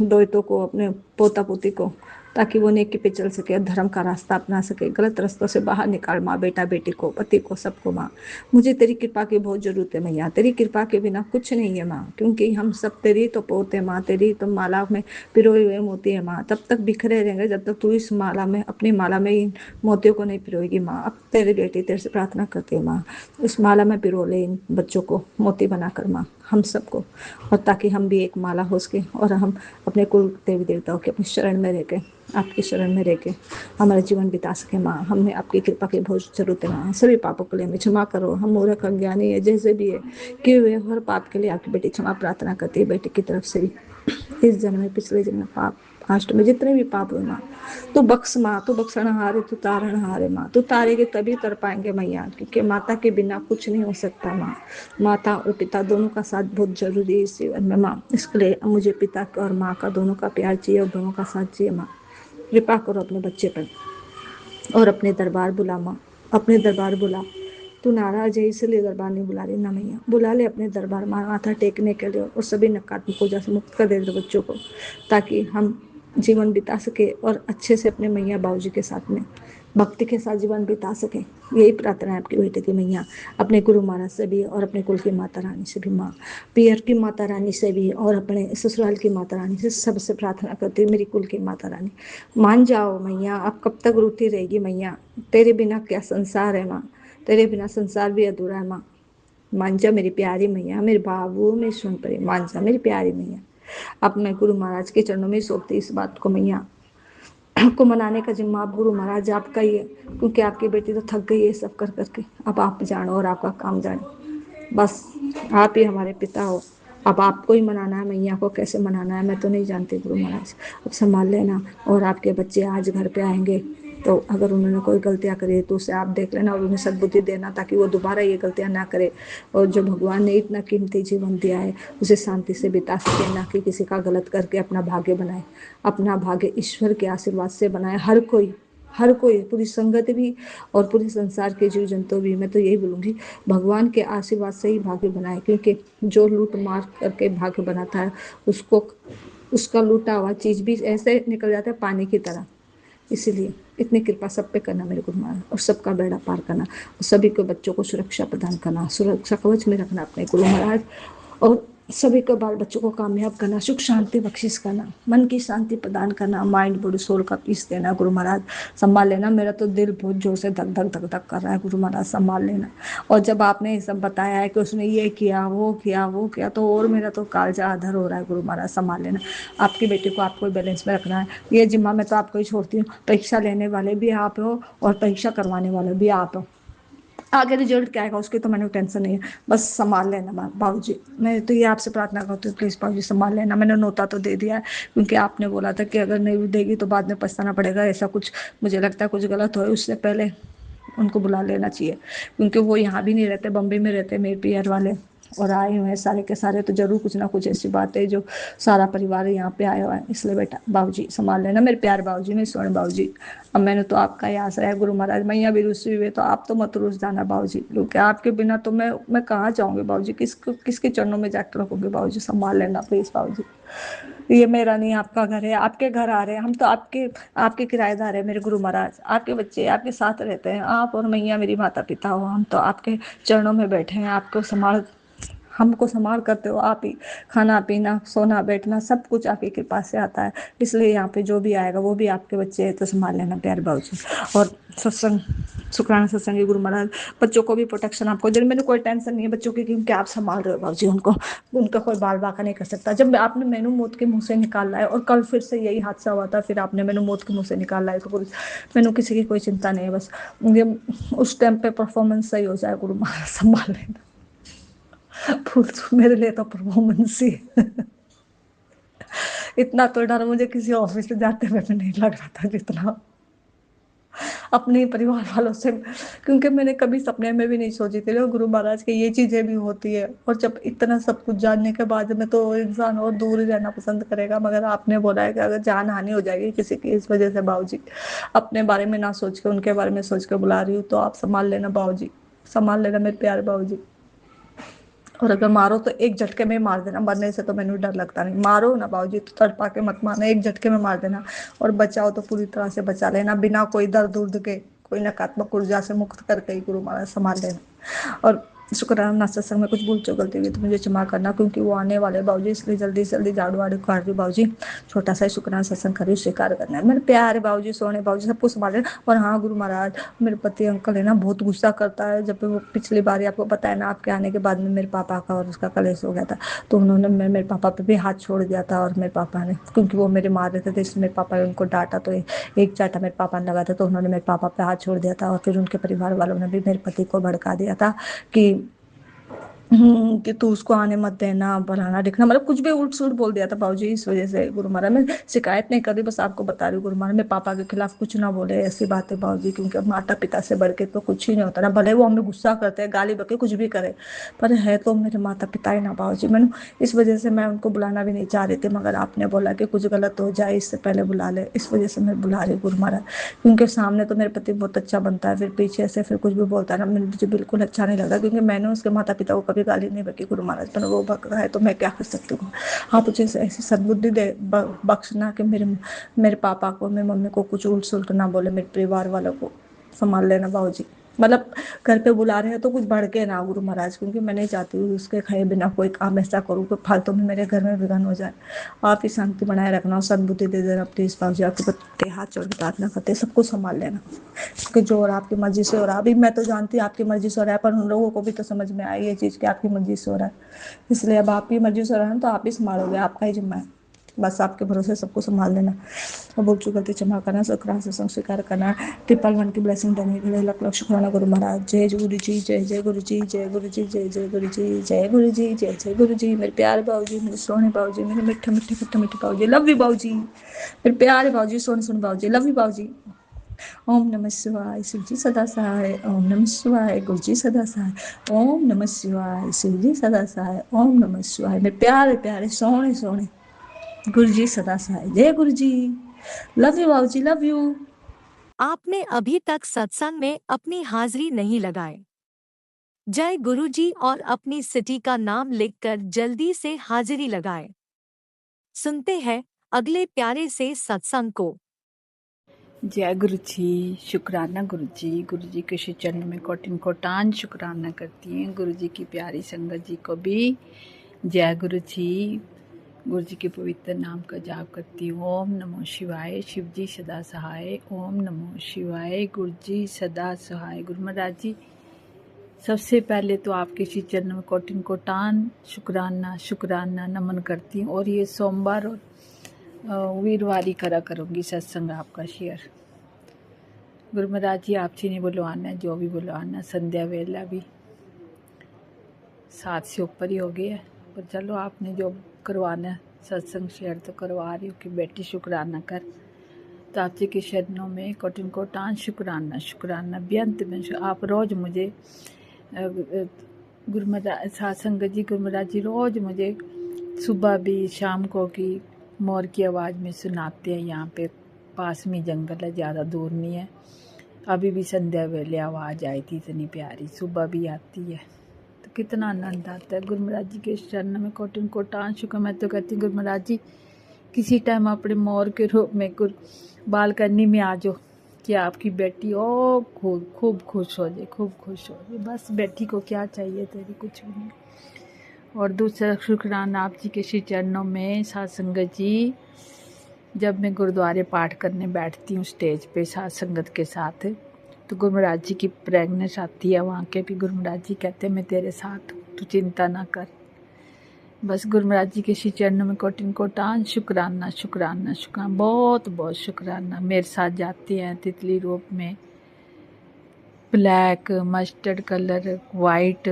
दोहितों को, अपने पोता पोती को, ताकि वो नेकी पे चल सके, धर्म का रास्ता अपना सके, गलत रास्तों से बाहर निकाल माँ, बेटा बेटी को, पति को, सबको माँ। मुझे तेरी कृपा की बहुत जरूरत है मैया, तेरी कृपा के बिना कुछ नहीं है माँ, क्योंकि हम सब तेरी तो पोते माँ, तेरी तो माला में पिरोए हुए मोती है माँ। तब तक बिखरे रहेंगे जब तक तू इस माला में, अपनी माला में इन मोतियों को नहीं पिरोएगी माँ। अब तेरी बेटी तेरे से प्रार्थना करती है माँ, इस माला में पिरो ले इन बच्चों को मोती बनाकर माँ, हम सबको, और ताकि हम भी एक माला हो सके और हम अपने कुल देवी देवताओं के अपनी शरण में रह के, आपकी शरण में रह के हमारा जीवन बिता सके माँ। हमें आपकी कृपा की बहुत जरूरत है माँ। सभी पापों के लिए हमें क्षमा करो, हम मूर्ख अज्ञानी है जैसे भी है, किए हुए हर पाप के लिए आपकी बेटी क्षमा प्रार्थना करती है बेटी की तरफ से भी। इस जन्म में, पिछले जन्म में, पाप पास्ट में जितने भी पाप हुए माँ, तो बख्श माँ, तो बख्शणहार है, तो तारणहार है माँ, तो तारेगे तभी तर पाएंगे मैया, क्योंकि माता के बिना कुछ नहीं हो सकता माँ। माता और पिता दोनों का साथ बहुत जरूरी है इस जीवन में माँ। इसके लिए मुझे पिता और माँ का दोनों का प्यार चाहिए और दोनों का साथ चाहिए माँ। कृपा करो अपने बच्चे पर और अपने दरबार बुला माँ, अपने दरबार बुला। तू नाराज है इसलिए दरबार नहीं बुला रही ना मैया, बुला ले अपने दरबार माँ, माथा टेकने के लिए, और सभी नकारात्मक ऊर्जा से मुक्त कर दे बच्चों को, ताकि हम जीवन बिता सके और अच्छे से अपने मैया बाबूजी के साथ में भक्ति के साथ जीवन बिता सके। यही प्रार्थना है आपकी बेटे की मैया, अपने गुरु महाराज से भी और अपने कुल की माता रानी से भी माँ, पियर की माता रानी से भी और अपने ससुराल की माता रानी से, सबसे प्रार्थना करती हूँ मेरी कुल की माता रानी, मान जाओ मैया। अब कब तक रूठी रहेगी मैया, तेरे बिना क्या संसार है माँ, तेरे बिना संसार भी अधूरा है माँ। मान जा मेरी प्यारी मैया, मेरे बाबू, मेरी सुन परी, मान जा मेरी प्यारी मैया। अब मैं गुरु महाराज के चरणों में सौंपती इस बात को मैया, को मनाने का जिम्मा आप गुरु महाराज आपका ही है, क्योंकि आपकी बेटी तो थक गई है सब कर करके। अब आप जानो और आपका काम जाने, बस आप ही हमारे पिता हो, अब आपको ही मनाना है, मैया को कैसे मनाना है मैं तो नहीं जानती गुरु महाराज। अब संभाल लेना। और आपके बच्चे आज घर पे आएंगे तो अगर उन्होंने कोई गलतियां करी तो उसे आप देख लेना और उन्हें सद्बुद्धि देना, ताकि वो दोबारा ये गलतियां ना करे। और जो भगवान ने इतना कीमती जीवन दिया है उसे शांति से बिता सके, ना कि किसी का गलत करके अपना भाग्य बनाए। अपना भाग्य ईश्वर के आशीर्वाद से बनाए हर कोई, हर कोई, पूरी संगत भी और पूरे संसार के जीव जंतु भी। मैं तो यही बोलूँगी, भगवान के आशीर्वाद से ही भाग्य बनाए, क्योंकि जो लूट मार करके भाग्य बनाता है उसको, उसका लूटा हुआ चीज भी ऐसे निकल जाता है पानी की तरह। इसीलिए इतनी कृपा सब पे करना मेरे गुरु महाराज, और सबका बेड़ा पार करना, और सभी को बच्चों को सुरक्षा प्रदान करना, सुरक्षा कवच में रखना अपने गुरु महाराज, और सभी को बाल बच्चों को कामयाब करना, सुख शांति बख्शिश करना, मन की शांति प्रदान करना, माइंड बॉडी सोल का पीस देना गुरु महाराज। संभाल लेना, मेरा तो दिल बहुत जोर से धक धक धक धक कर रहा है गुरु महाराज, संभाल लेना। और जब आपने ये सब बताया है कि उसने ये किया वो किया वो किया, तो और मेरा तो कालजा अधर हो रहा है गुरु महाराज। संभाल लेना, आपकी बेटी को आपको बैलेंस में रखना है, ये जिम्मा मैं तो आपको ही छोड़ती हूँ। परीक्षा लेने वाले भी आप हो और परीक्षा करवाने वाले भी आप हो। आगे रिजल्ट क्या आएगा उसकी तो मैंने टेंशन नहीं है, बस संभाल लेना बाबू जी। मैं तो ये आपसे प्रार्थना करती हूँ, प्लीज़ बाबू जी संभाल लेना। मैंने नोता तो दे दिया है, क्योंकि आपने बोला था कि अगर नहीं देगी तो बाद में पछताना पड़ेगा, ऐसा कुछ मुझे लगता है कुछ गलत हो, उससे पहले उनको बुला लेना चाहिए, क्योंकि वो यहाँ भी नहीं रहते, बम्बई में रहते मेरे पीयर वाले, और आए हुए हैं सारे के सारे, तो जरूर कुछ ना कुछ ऐसी बात है जो सारा परिवार यहाँ पे आया हुआ है। इसलिए बेटा बाबूजी संभाल लेना, मेरे प्यार बाबूजी, मेरे सोने बाबूजी। अब मैंने तो आपका ही आसरा है गुरु महाराज, मैया भी रुसी हुई है तो आप तो मत रुस जाना बाबूजी, क्योंकि आपके बिना तो मैं कहाँ जाऊँगी बाबूजी, किसके चरणों में जाकर रखूँगी बाबूजी। संभाल लेना प्लीज़ बाबूजी, ये मेरा नहीं आपका घर है, आपके घर आ रहे हैं हम तो, आपके आपके किराएदार है मेरे गुरु महाराज, आपके बच्चे आपके साथ रहते हैं, आप और मैया मेरी माता पिता हो, हम तो आपके चरणों में बैठे हैं, आपको संभाल, हमको संभाल करते हो आप ही। खाना पीना सोना बैठना सब कुछ आपकी कृपा से आता है, इसलिए यहाँ पे जो भी आएगा वो भी आपके बच्चे हैं, तो संभाल लेना प्यारे बाबूजी। और सत्संग, शुक्राना सत्संग गुरु महाराज, बच्चों को भी प्रोटेक्शन आपको दे, मैंने कोई टेंशन नहीं है बच्चों की, क्योंकि आप संभाल रहे हो बाबूजी उनको, उनका कोई बाल बाका नहीं कर सकता। जब आपने मैनू मौत के मुंह से निकाला है, और कल फिर से यही हादसा हुआ था, फिर आपने मैनू मौत के मुंह से निकाला है, तो मैनू किसी की कोई चिंता नहीं है, बस उस टाइम पे परफॉर्मेंस सही हो जाए गुरु महाराज, संभाल लेना। फूल तो मेरे लिए तो परफॉर्मेंस ही इतना तो डर मुझे किसी ऑफिस में जाते हुए नहीं लग रहा था जितना अपने परिवार वालों से, क्योंकि मैंने कभी सपने में भी नहीं सोची थी गुरु महाराज की ये चीजें भी होती है। और जब इतना सब कुछ जानने के बाद में तो इंसान और दूर ही रहना पसंद करेगा, मगर आपने बोला है कि अगर जान हानि हो जाएगी किसी की इस वजह से बाबूजी, अपने बारे में ना सोच के उनके बारे में सोच के बुला रही हूँ, तो आप संभाल लेना बाबूजी, संभाल लेना मेरे प्यारे बाबूजी। और अगर मारो तो एक झटके में मार देना, मरने से तो मैंने डर लगता नहीं, मारो ना बाबूजी तो तड़पा के मत मारना, एक झटके में मार देना, और बचाओ तो पूरी तरह से बचा लेना, बिना कोई दर्द उर्द के, कोई नकारात्मक ऊर्जा से मुक्त करके ही गुरु महाराज संभाल लेना। और शुक्राना सत्संग में कुछ भूल चूक गलती हुई तो मुझे क्षमा करना, क्योंकि वो आने वाले बाबूजी, इसलिए जल्दी से जल्दी झाड़ू वाड़ू काट रही बाबूजी, छोटा सा शुक्राना सत्संग करी स्वीकार करना है। मेरे प्यारे बाबूजी, सोने बाबूजी, सबको संभाल लेना। और हाँ गुरु महाराज, मेरे पति अंकल है ना बहुत गुस्सा करता है, जब वो पिछली बार आपको पता है ना, आपके आने के बाद में मेरे पापा का और उसका कलेश हो गया था, तो उन्होंने मेरे पापा पे भी हाथ छोड़ दिया था, और मेरे पापा ने, क्योंकि वो मेरे मार रहे थे इसलिए मेरे पापा ने उनको डांटा, तो एक चाटा मेरे पापा ने लगा था, तो उन्होंने मेरे पापा पे हाथ छोड़ दिया था। और फिर उनके परिवार वालों ने भी मेरे पति को भड़का दिया था कि कि तू उसको आने मत देना, बनाना दिखना, मतलब कुछ भी उल्ट सुलट बोल दिया था बाबूजी। इस वजह से गुरु महाराज, मैं शिकायत नहीं कर रही, बस आपको बता रही हूँ गुरु महाराज, मेरे पापा के खिलाफ कुछ ना बोले, ऐसी बात है बाबूजी, क्योंकि माता पिता से बढ़ के तो कुछ ही नहीं होता ना, भले वो हमें गुस्सा करते हैं, गाली बके कुछ भी करे, पर है तो मेरे माता पिता ही ना बाबूजी। मैंने इस वजह से मैं उनको बुलाना भी नहीं चाह रही थी, मगर आपने बोला कि कुछ गलत हो जाए इससे पहले बुला ले, इस वजह से मैं बुला रही गुरु महाराज, क्योंकि सामने तो मेरे पति बहुत अच्छा बनता है, फिर पीछे से फिर कुछ भी बोलता है ना, मुझे बिल्कुल अच्छा नहीं लगता, क्योंकि मैंने उसके माता पिता को कभी गाली नहीं बकी गुरु महाराज, पर वो भग रहा है तो मैं क्या कर सकती हूँ। हाँ मुझे ऐसी सद्बुद्धि दे बख्शना कि मेरे पापा को, मेरी मम्मी को कुछ उल्ट सुल्ट ना बोले, मेरे परिवार वालों को संभाल लेना बाबूजी। मतलब घर पे बुला रहे हैं तो कुछ भड़के ना गुरु महाराज, क्योंकि मैं नहीं चाहती हूँ उसके खाए बिना कोई काम ऐसा करूँ कि फालतू में मेरे घर में विघन हो जाए। आप ही शांति बनाए रखना और सद्बुद्धि दे देना प्लीज़ बाबूजी, आपके पत्ते हाथ जोड़ के प्रार्थना करते सब कुछ संभाल लेना, क्योंकि जो और आपकी मर्जी से हो रहा है, अभी मैं तो जानती हूँ आपकी मर्जी से हो रहा है, पर उन लोगों को भी तो समझ में आई ये चीज़ कि आपकी मर्जी से हो रहा है, इसलिए अब आपकी मर्जी से हो रहा है तो आप ही संभालोगे, आपका ही जिम्मा है। बस आपके भरोसे सबको संभाल लेना और भूल चूक गलती क्षमा करना, सत्कार से स्वीकार करना। 1 की ब्लेसिंग देने के लिए लख लख शुक्राना गुरु महाराज। जय गुरु जी, जय जय गुरु जी, जय गुरु जी, जय जय गुरु जी, जय गुरु जी, जय जय गुरु जी। मेरे प्यारे बाबू जी, मेरे सोहने बाबू जी, मेरे मिठे मिठे खट्टे मिठे बाबू जी, लव यू बाबू जी। मेरे प्यारे बाबू जी, सोहने सोहने बाबू जी, लव यू बाबू जी। ओम नमः शिवाय, शिव जी सदा सहाय। ओम नमः शिवाय, गुरु जी सदा सहाय। ओम नमः शिवाय, शिव जी सदा सहाय। ओम नमः शिवाय, मेरे प्यारे प्यारे सोहने सोहने गुरु जी सदा सहाय। जय गुरु जी, लव यू बाबू जी, लव यू। आपने अभी तक सत्संग में अपनी हाजिरी नहीं लगाई। जय गुरु जी और अपनी सिटी का नाम लिखकर जल्दी से हाजिरी लगाएं। सुनते हैं अगले प्यारे से सत्संग को। जय गुरु जी, शुक्राना गुरु जी के श्री चरण में कोटिन कोटान शुक्राना करती हैं। गुरु जी की प्यारी संगत जी को भी जय गुरु जी। गुरु जी के पवित्र नाम का जाप करती हूँ। ओम नमो शिवाय, शिव जी सदा सहाय। ओम नमो शिवाय, गुरु जी सदा सहाय। गुरु महाराज जी, सबसे पहले तो आपके श्री चरण में कोटिन कोटान शुक्राना नमन करती हूँ। और ये सोमवार और वीरवारी करा करूँगी सत्संग आपका शेयर। गुरु महाराज जी, आपसे नहीं बुलवाना है, जो भी बुलवाना, संध्या वेला भी 7 से ऊपर ही हो गया है, पर चलो आपने जो करवाना है सत्संग शेयर तो करवा रही हूँ कि बेटी शुक्राना कर। तो आपसे के शरणों में कोटिन कोटान शुक्राना बेअंत में। आप रोज़ मुझे गुरु महाराज सत्संग जी, गुरु महाराज जी रोज़ मुझे सुबह भी शाम को की मोर की आवाज़ में सुनाते हैं। यहाँ पे पास में जंगल है, ज़्यादा दूर नहीं है। अभी भी संध्या वेले आवाज़ आई थी, इतनी प्यारी, सुबह भी आती है, तो कितना आनंद आता है। गुरु महाराज जी के चरण में कोटिन कोटान शुक्र। मैं तो कहती हूँ गुरु महाराज जी, किसी टाइम अपने मोर के रूप में बालकनी में आ जाओ कि आपकी बेटी ओ खूब खुश हो जाए, खूब खुश हो जाए। बस बेटी को क्या चाहिए तेरी, कुछ भी नहीं। और दूसरा शुक्राना आप जी के श्री चरणों में साथ संगत जी। जब मैं गुरुद्वारे पाठ करने बैठती हूँ स्टेज पे साथ संगत के साथ, तो गुरु महाराज जी की प्रेगनेंस आती है वहाँ के भी। गुरु महाराज जी कहते हैं मैं तेरे साथ हूँ, तू चिंता ना कर। बस गुरु महाराज जी के श्री चरणों में कोटिन कोटान शुक्राना बहुत बहुत शुक्राना। मेरे साथ जाते हैं तितली रूप में, ब्लैक, मस्टर्ड कलर, वाइट।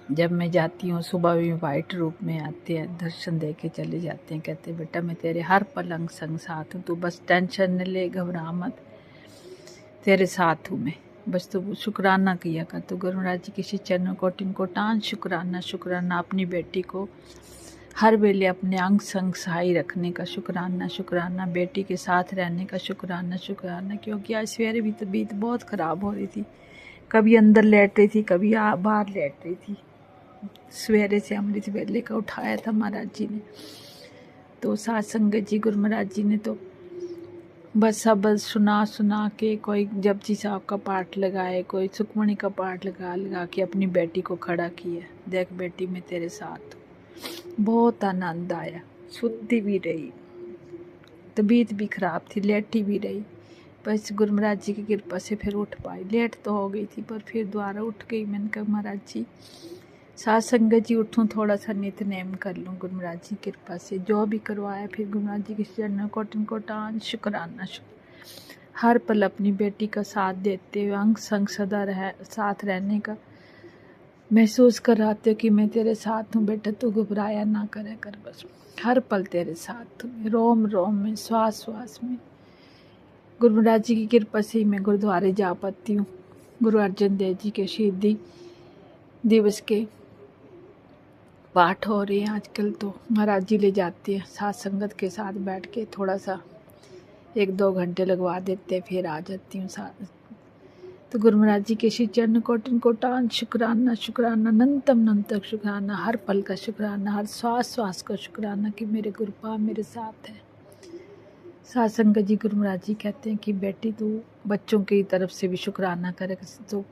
जब मैं जाती हूँ सुबह भी वाइट रूप में आते हैं, दर्शन दे के चले जाते हैं। कहते हैं बेटा मैं तेरे हर पल अंग संग साथ हूँ, तू बस टेंशन न ले, घबरा मत, तेरे साथ हूँ मैं। बस तो शुक्राना किया कर। तो गुरु महाराज जी किसी चरण कोटिन कोटान शुक्राना अपनी बेटी को हर वेले अपने अंग संग सहाय रखने का शुक्राना, बेटी के साथ रहने का शुक्राना। क्योंकि आज सवेरे भी तबीयत बहुत ख़राब हो रही थी, कभी अंदर लेट रही थी, कभी बाहर लेट रही थी। सवेरे से अमृत वेले का उठाया था महाराज जी ने। तो साथ संगत जी, गुरु महाराज जी ने तो बस सब सुना के, कोई जपजी साहब का पाठ लगाए, कोई सुखमणि का पाठ लगा के अपनी बेटी को खड़ा किया। देख बेटी मैं तेरे साथ हूँ। बहुत आनंद आया, सुनती भी रही, तबीयत भी खराब थी, लेटी भी रही। बस गुरु महाराज जी की कृपा से फिर उठ पाई। लेट तो हो गई थी पर फिर दोबारा उठ गई। मैंने कहा महाराज जी साथ संगत जी उठूँ, थोड़ा सा नित्य कर लूँ। गुरु महाराज जी की कृपा से जो भी करवाया, फिर गुरु महाराज जी के चरणों कोटिन कोटान शुक्राना। हर पल अपनी बेटी का साथ देते हुए अंग संग सदा साथ रहने का महसूस कराते कि मैं तेरे साथ हूँ बेटा, तू घबराया ना करे कर, बस हर पल तेरे साथ हूँ, रोम रोम में, श्वास श्वास में। गुरु महाराज जी की कृपा से ही मैं गुरुद्वारे जा पाती हूँ। गुरु अर्जन देव जी के शहीदी दिवस के पाठ हो रहे हैं आजकल, तो महाराज जी ले जाते हैं, साथ संगत के साथ बैठ के थोड़ा सा 1-2 घंटे लगवा देते हैं, फिर आ जाती हूँ साथ। तो गुरु महाराज जी के श्री चरण कोटिन कोटान शुक्राना अनंतम शुक्राना, हर पल का शुक्राना, हर श्वास श्वास का शुक्राना कि मेरे गुरुपा मेरे साथ है। साथ संगत जी, गुरु महाराज जी कहते हैं कि बेटी तू बच्चों की तरफ से भी शुक्राना करे। तो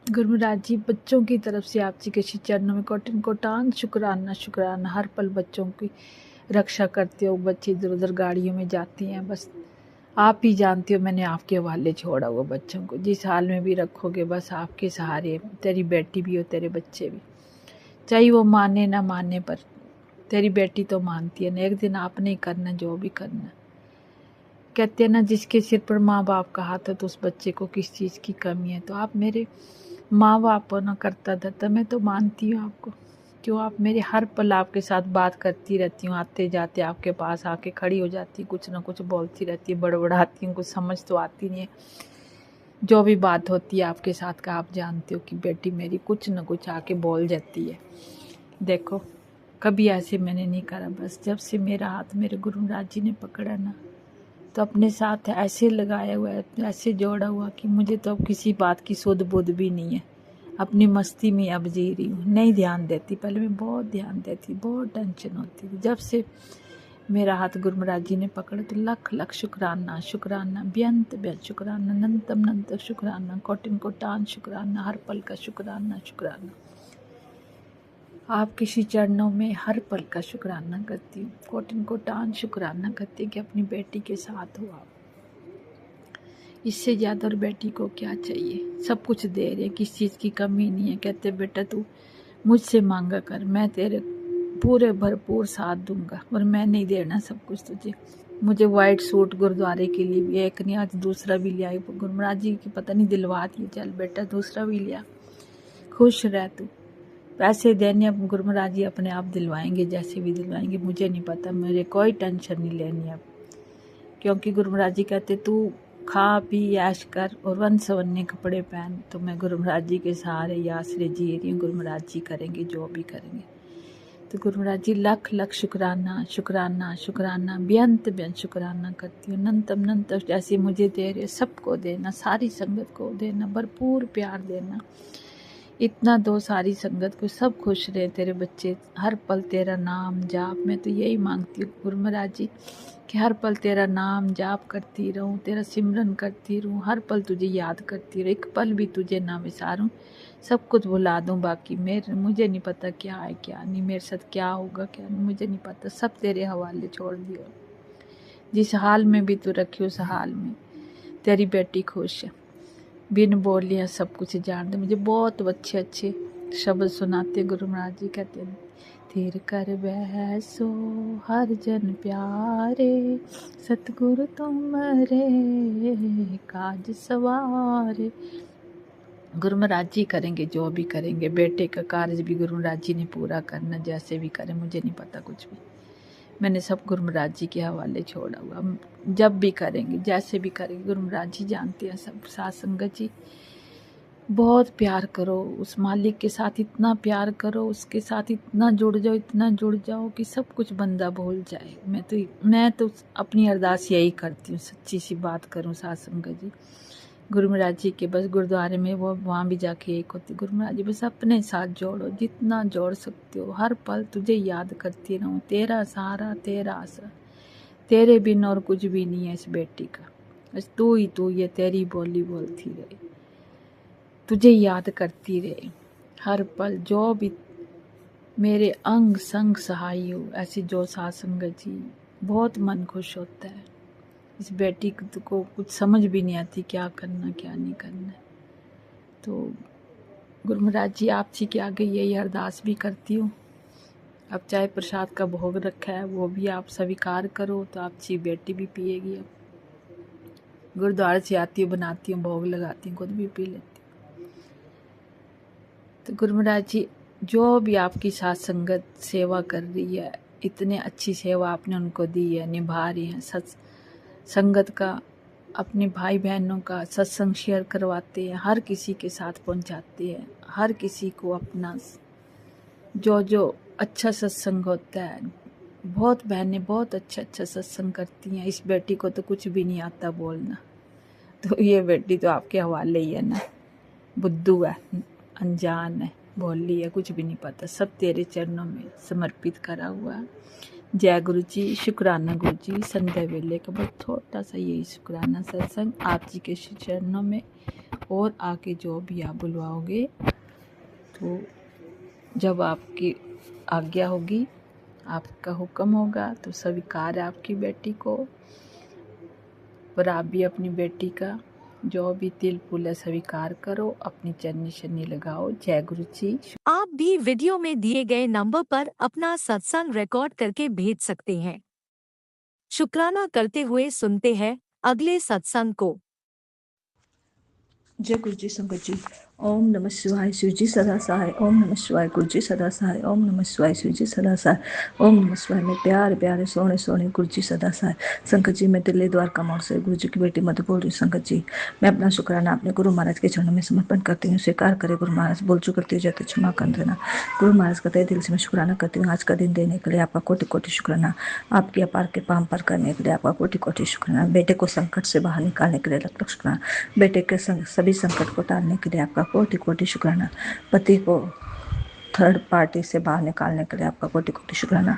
गुरु महाराज जी बच्चों की तरफ से आप जी के श्री चरणों में कोटिन कोटान शुक्राना, हर पल बच्चों की रक्षा करते हो। बच्चे इधर उधर गाड़ियों में जाती हैं, बस आप ही जानते हो, मैंने आपके हवाले छोड़ा हुआ बच्चों को। जिस हाल में भी रखोगे बस आपके सहारे तेरी बेटी भी हो, तेरे बच्चे भी, चाहे वो माने ना माने, पर तेरी बेटी तो मानती है ना, एक दिन आपने ही करना जो भी करना। कहते हैं ना, जिसके सिर पर माँ बाप का हाथ है तो उस बच्चे को किस चीज़ की कमी है। तो आप मेरे माँ बाप हो ना, करता धरता, मैं तो मानती हूँ आपको। क्यों, आप मेरे हर पल आपके साथ बात करती रहती हूँ, आते जाते आपके पास आके खड़ी हो जाती हूँ, कुछ ना कुछ बोलती रहती है, बड़बड़ाती हूँ, कुछ समझ तो आती नहीं है। जो भी बात होती है आपके साथ का, आप जानते हो कि बेटी मेरी कुछ ना कुछ आके बोल जाती है। देखो, कभी ऐसे मैंने नहीं करा। बस जब से मेरा हाथ मेरे गुरुराज जी ने पकड़ा ना, तो अपने साथ ऐसे लगाया हुआ है, ऐसे जोड़ा हुआ कि मुझे तो अब किसी बात की सुध बुध भी नहीं है। अपनी मस्ती में अब जी रही हूँ, नहीं ध्यान देती। पहले मैं बहुत ध्यान देती, बहुत टेंशन होती थी। जब से मेरा हाथ गुरु महाराज जी ने पकड़ा तो लख लख शुक्राना, शुक्राना, बेअंत बेअंत शुक्राना, अनंतम अनंत शुक्राना, कोटिन कोटान शुक्राना, हर पल का शुक्राना, शुक्राना। आप किसी चरणों में हर पल का शुक्राना करती हूँ, कोटिन कोटान शुक्राना करती हूँ कि अपनी बेटी के साथ हो आप। इससे ज़्यादा और बेटी को क्या चाहिए, सब कुछ दे रहे, किस चीज़ की कमी नहीं है। कहते बेटा तू मुझसे मांगा कर, मैं तेरे पूरे भरपूर साथ दूंगा। और मैं नहीं देना सब कुछ तुझे। मुझे वाइट सूट गुरुद्वारे के लिए भी एक नहीं, आज दूसरा भी लिया। गुरु महाराज जी की पता नहीं दिलवा दी, चल बेटा दूसरा भी लिया, खुश रह तू। पैसे देने अब गुरु महाराज जी अपने आप दिलवाएंगे, जैसे भी दिलवाएंगे मुझे नहीं पता, मुझे कोई टेंशन नहीं लेनी अब। क्योंकि गुरु महाराज जी कहते तू खा पी ऐश कर और वन सवन्ने कपड़े पहन। तो मैं गुरु महाराज जी के सहारे या आसरे जी रही हूँ। गुरु महाराज जी करेंगे जो भी करेंगे। तो गुरु महाराज जी लख लख शुक्राना, शुक्राना, शुक्राना, बेअंत बेअंत शुक्राना करती हूँ। अनंतम अनंत जैसे मुझे दे रहे सबको देना, सारी संगत को देना, भरपूर प्यार देना। इतना दो सारी संगत को, सब खुश रहे तेरे बच्चे, हर पल तेरा नाम जाप। मैं तो यही मांगती हूँ गुरु महाराज जी कि हर पल तेरा नाम जाप करती रहूँ, तेरा सिमरन करती रहूँ, हर पल तुझे याद करती रहूँ, एक पल भी तुझे ना विसारूँ, सब कुछ भुला दूँ। बाकी मुझे नहीं पता क्या है क्या नहीं, मेरे साथ क्या होगा क्या नहीं, मुझे नहीं पता, सब तेरे हवाले छोड़ दिया। जिस हाल में भी तू रखी उस हाल में तेरी बेटी खुश है, बिन बोलियाँ सब कुछ जान दे। मुझे बहुत अच्छे अच्छे शब्द सुनाते गुरु महाराज जी। कहते हैं थिर कर बैसो हर जन प्यारे, सतगुरु तुम रे काज सवारे। गुरु महाराज जी करेंगे जो भी करेंगे, बेटे का कार्य भी गुरु महाराज जी ने पूरा करना, जैसे भी करें मुझे नहीं पता कुछ भी। मैंने सब गुरु महाराज जी के हवाले छोड़ा हुआ। जब भी करेंगे जैसे भी करेंगे गुरु महाराज जी जानते हैं सब। साथ संगत जी बहुत प्यार करो, उस मालिक के साथ इतना प्यार करो, उसके साथ इतना जुड़ जाओ, इतना जुड़ जाओ कि सब कुछ बंदा भूल जाए। मैं तो अपनी अरदास यही करती हूँ, सच्ची सी बात करूँ साथ संगत जी। गुरु महाराज जी के बस गुरुद्वारे में वो वहाँ भी जाके एक होती, गुरु महाराज जी बस अपने साथ जोड़ो, जितना जोड़ सकते हो। हर पल तुझे याद करती रहूँ, तेरा सहारा तेरा आसरा, तेरे बिन और कुछ भी नहीं है इस बेटी का, बस तू ही तू, ये तेरी बोली बोलती रहे, तुझे याद करती रहे हर पल। जो भी मेरे अंग संग सहाय हो, ऐसी जो साथ संगत जी, बहुत मन खुश होता है। इस बेटी को कुछ समझ भी नहीं आती क्या करना क्या नहीं करना। तो गुरु महाराज जी आप जी के आगे यही अरदास भी करती हूँ। अब चाहे प्रसाद का भोग रखा है वो भी आप स्वीकार करो, तो आप जी बेटी भी पिएगी। अब गुरुद्वारे से आती हूँ, बनाती हूँ, भोग लगाती हूँ, खुद भी पी लेती हूँ। तो गुरु महाराज जी जो भी आपकी साथ संगत सेवा कर रही है, इतने अच्छी सेवा आपने उनको दी है, निभा रही हैं, संगत का, अपने भाई बहनों का सत्संग शेयर करवाते हैं, हर किसी के साथ पहुंचाते हैं, हर किसी को अपना जो अच्छा सत्संग होता है। बहुत बहनें बहुत अच्छा सत्संग करती हैं। इस बेटी को तो कुछ भी नहीं आता बोलना, तो ये बेटी तो आपके हवाले ही है ना, बुद्धू है, अनजान है, भोली है, कुछ भी नहीं पता, सब तेरे चरणों में समर्पित करा हुआ है। जय गुरु जी, शुक्राना गुरु जी। संध्या वेले का बहुत छोटा सा यही शुक्राना सत्संग आप जी के चरणों में, और आगे जो भी आप बुलवाओगे, तो जब आपकी आज्ञा होगी, आपका हुक्म होगा, तो स्वीकार है आपकी बेटी को। और आप भी अपनी बेटी का जो भी तिल फूल है स्वीकार करो, अपनी चन्नी शन्नी लगाओ। जय गुरु जी। आप भी वीडियो में दिए गए नंबर पर अपना सत्संग रिकॉर्ड करके भेज सकते हैं। शुक्राना करते हुए सुनते हैं अगले सत्संग को। जय गुरु जी संगत जी। ओम नमः शिवाय। शिव जी सदा सहाय। ओम नमः शिवाय। गुरु जी सदा सहाय। ओम नमः शिवाय। शिव जी सदा सहाय। ओम नमः शिवाय। मैं प्यारे प्यारे सोने सोने गुरु जी सदा सहाय। संगत जी, मैं दिल्ली द्वारका मोड़ से गुरु जी की बेटी मधु बोल रही हूँ। संगत जी, मैं अपना शुक्राना अपने गुरु महाराज के चरणों में समर्पण करती हूँ। स्वीकार करे गुरु महाराज, बोल चुक करती जाते क्षमा कर देना। गुरु महाराज का तहे दिल से मैं शुक्राना करती हूँ। आज का दिन देने के लिए आपका कोटि कोटि शुक्राना। आपकी अपार के पाम पर करने के लिए आपका कोटि कोटि शुक्राना। बेटे को संकट से बाहर निकालने के लिए लख लख शुक्राना। बेटे के सभी संकट को टालने के लिए आपका कोटि कोटि शुक्राना। पति को थर्ड पार्टी से बाहर निकालने के लिए आपका कोटि कोटि शुक्राना।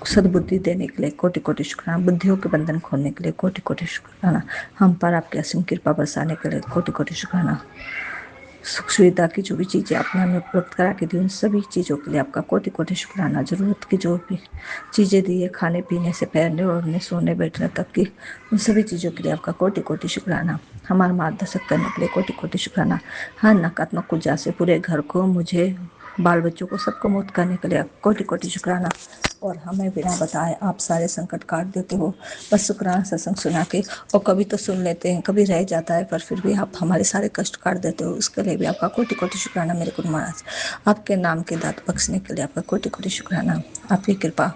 सद्बुद्धि देने के लिए कोटि कोटि शुक्राना। बुद्धियों के बंधन खोलने के लिए कोटि कोटि शुक्राना। हम पर आपकी असीम कृपा बरसाने के लिए कोटि कोटि शुक्राना। सुख सुविधा की जो भी चीज़ें आपने हमें उपलब्ध करा के दी, उन सभी चीज़ों के लिए आपका कोटि कोटि शुक्राना। ज़रूरत की जो भी चीज़ें दी है, खाने पीने से पहनने ओढ़ने सोने बैठने तक की, उन सभी चीज़ों के लिए आपका कोटि कोटि शुक्राना। हमारा मार्गदर्शक करने के लिए कोटि कोटि शुक्राना। हर नकारात्मक ऊर्जा से पूरे घर को, मुझे, बाल बच्चों को, सबको मुक्त करने के लिए कोटि कोटि शुक्राना। और हमें बिना बताए आप सारे संकट काट देते हो। बस शुक्राना सत्संग सुना के, और कभी तो सुन लेते हैं, कभी रह जाता है, पर फिर भी आप हमारे सारे कष्ट काट देते हो। उसके लिए भी आपका कोटि कोटि शुक्राना मेरे गुरु महाराज। आपके नाम की दात बख्शने के लिए आपका कोटि कोटि शुक्राना। आपकी कृपा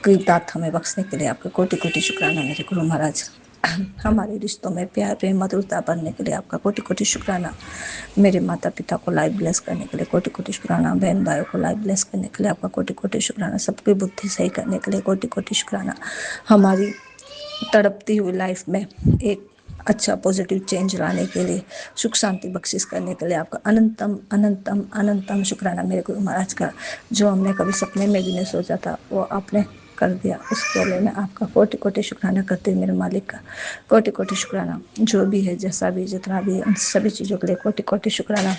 की दात हमें बख्शने के लिए आपका कोटि कोटि शुक्राना मेरे गुरु महाराज। हमारे रिश्तों में प्यार प्रेम मधुरता बनने के लिए आपका कोटि कोटि शुक्राना। मेरे माता पिता को लाइफ ब्लेस करने के लिए कोटि कोटि शुक्राना। बहन भाइयों को लाइफ ब्लेस करने के लिए आपका कोटि कोटि शुक्राना। सबकी बुद्धि सही करने के लिए कोटि कोटि शुक्राना। हमारी तड़पती हुई लाइफ में एक अच्छा पॉजिटिव चेंज लाने के लिए, सुख शांति बख्शिश करने के लिए आपका अनंतम अनंतम अनंतम शुक्राना मेरे गुरु महाराज का। जो हमने कभी सपने में भी नहीं सोचा था, वो आपने कर दिया। उसके लिए मैं आपका कोटि कोटि शुक्राना करती हूँ। मेरे मालिक का कोटि कोटि शुक्राना। जो भी है, जैसा भी, जितना भी, उन सभी चीज़ों के लिए कोटि कोटि शुक्राना।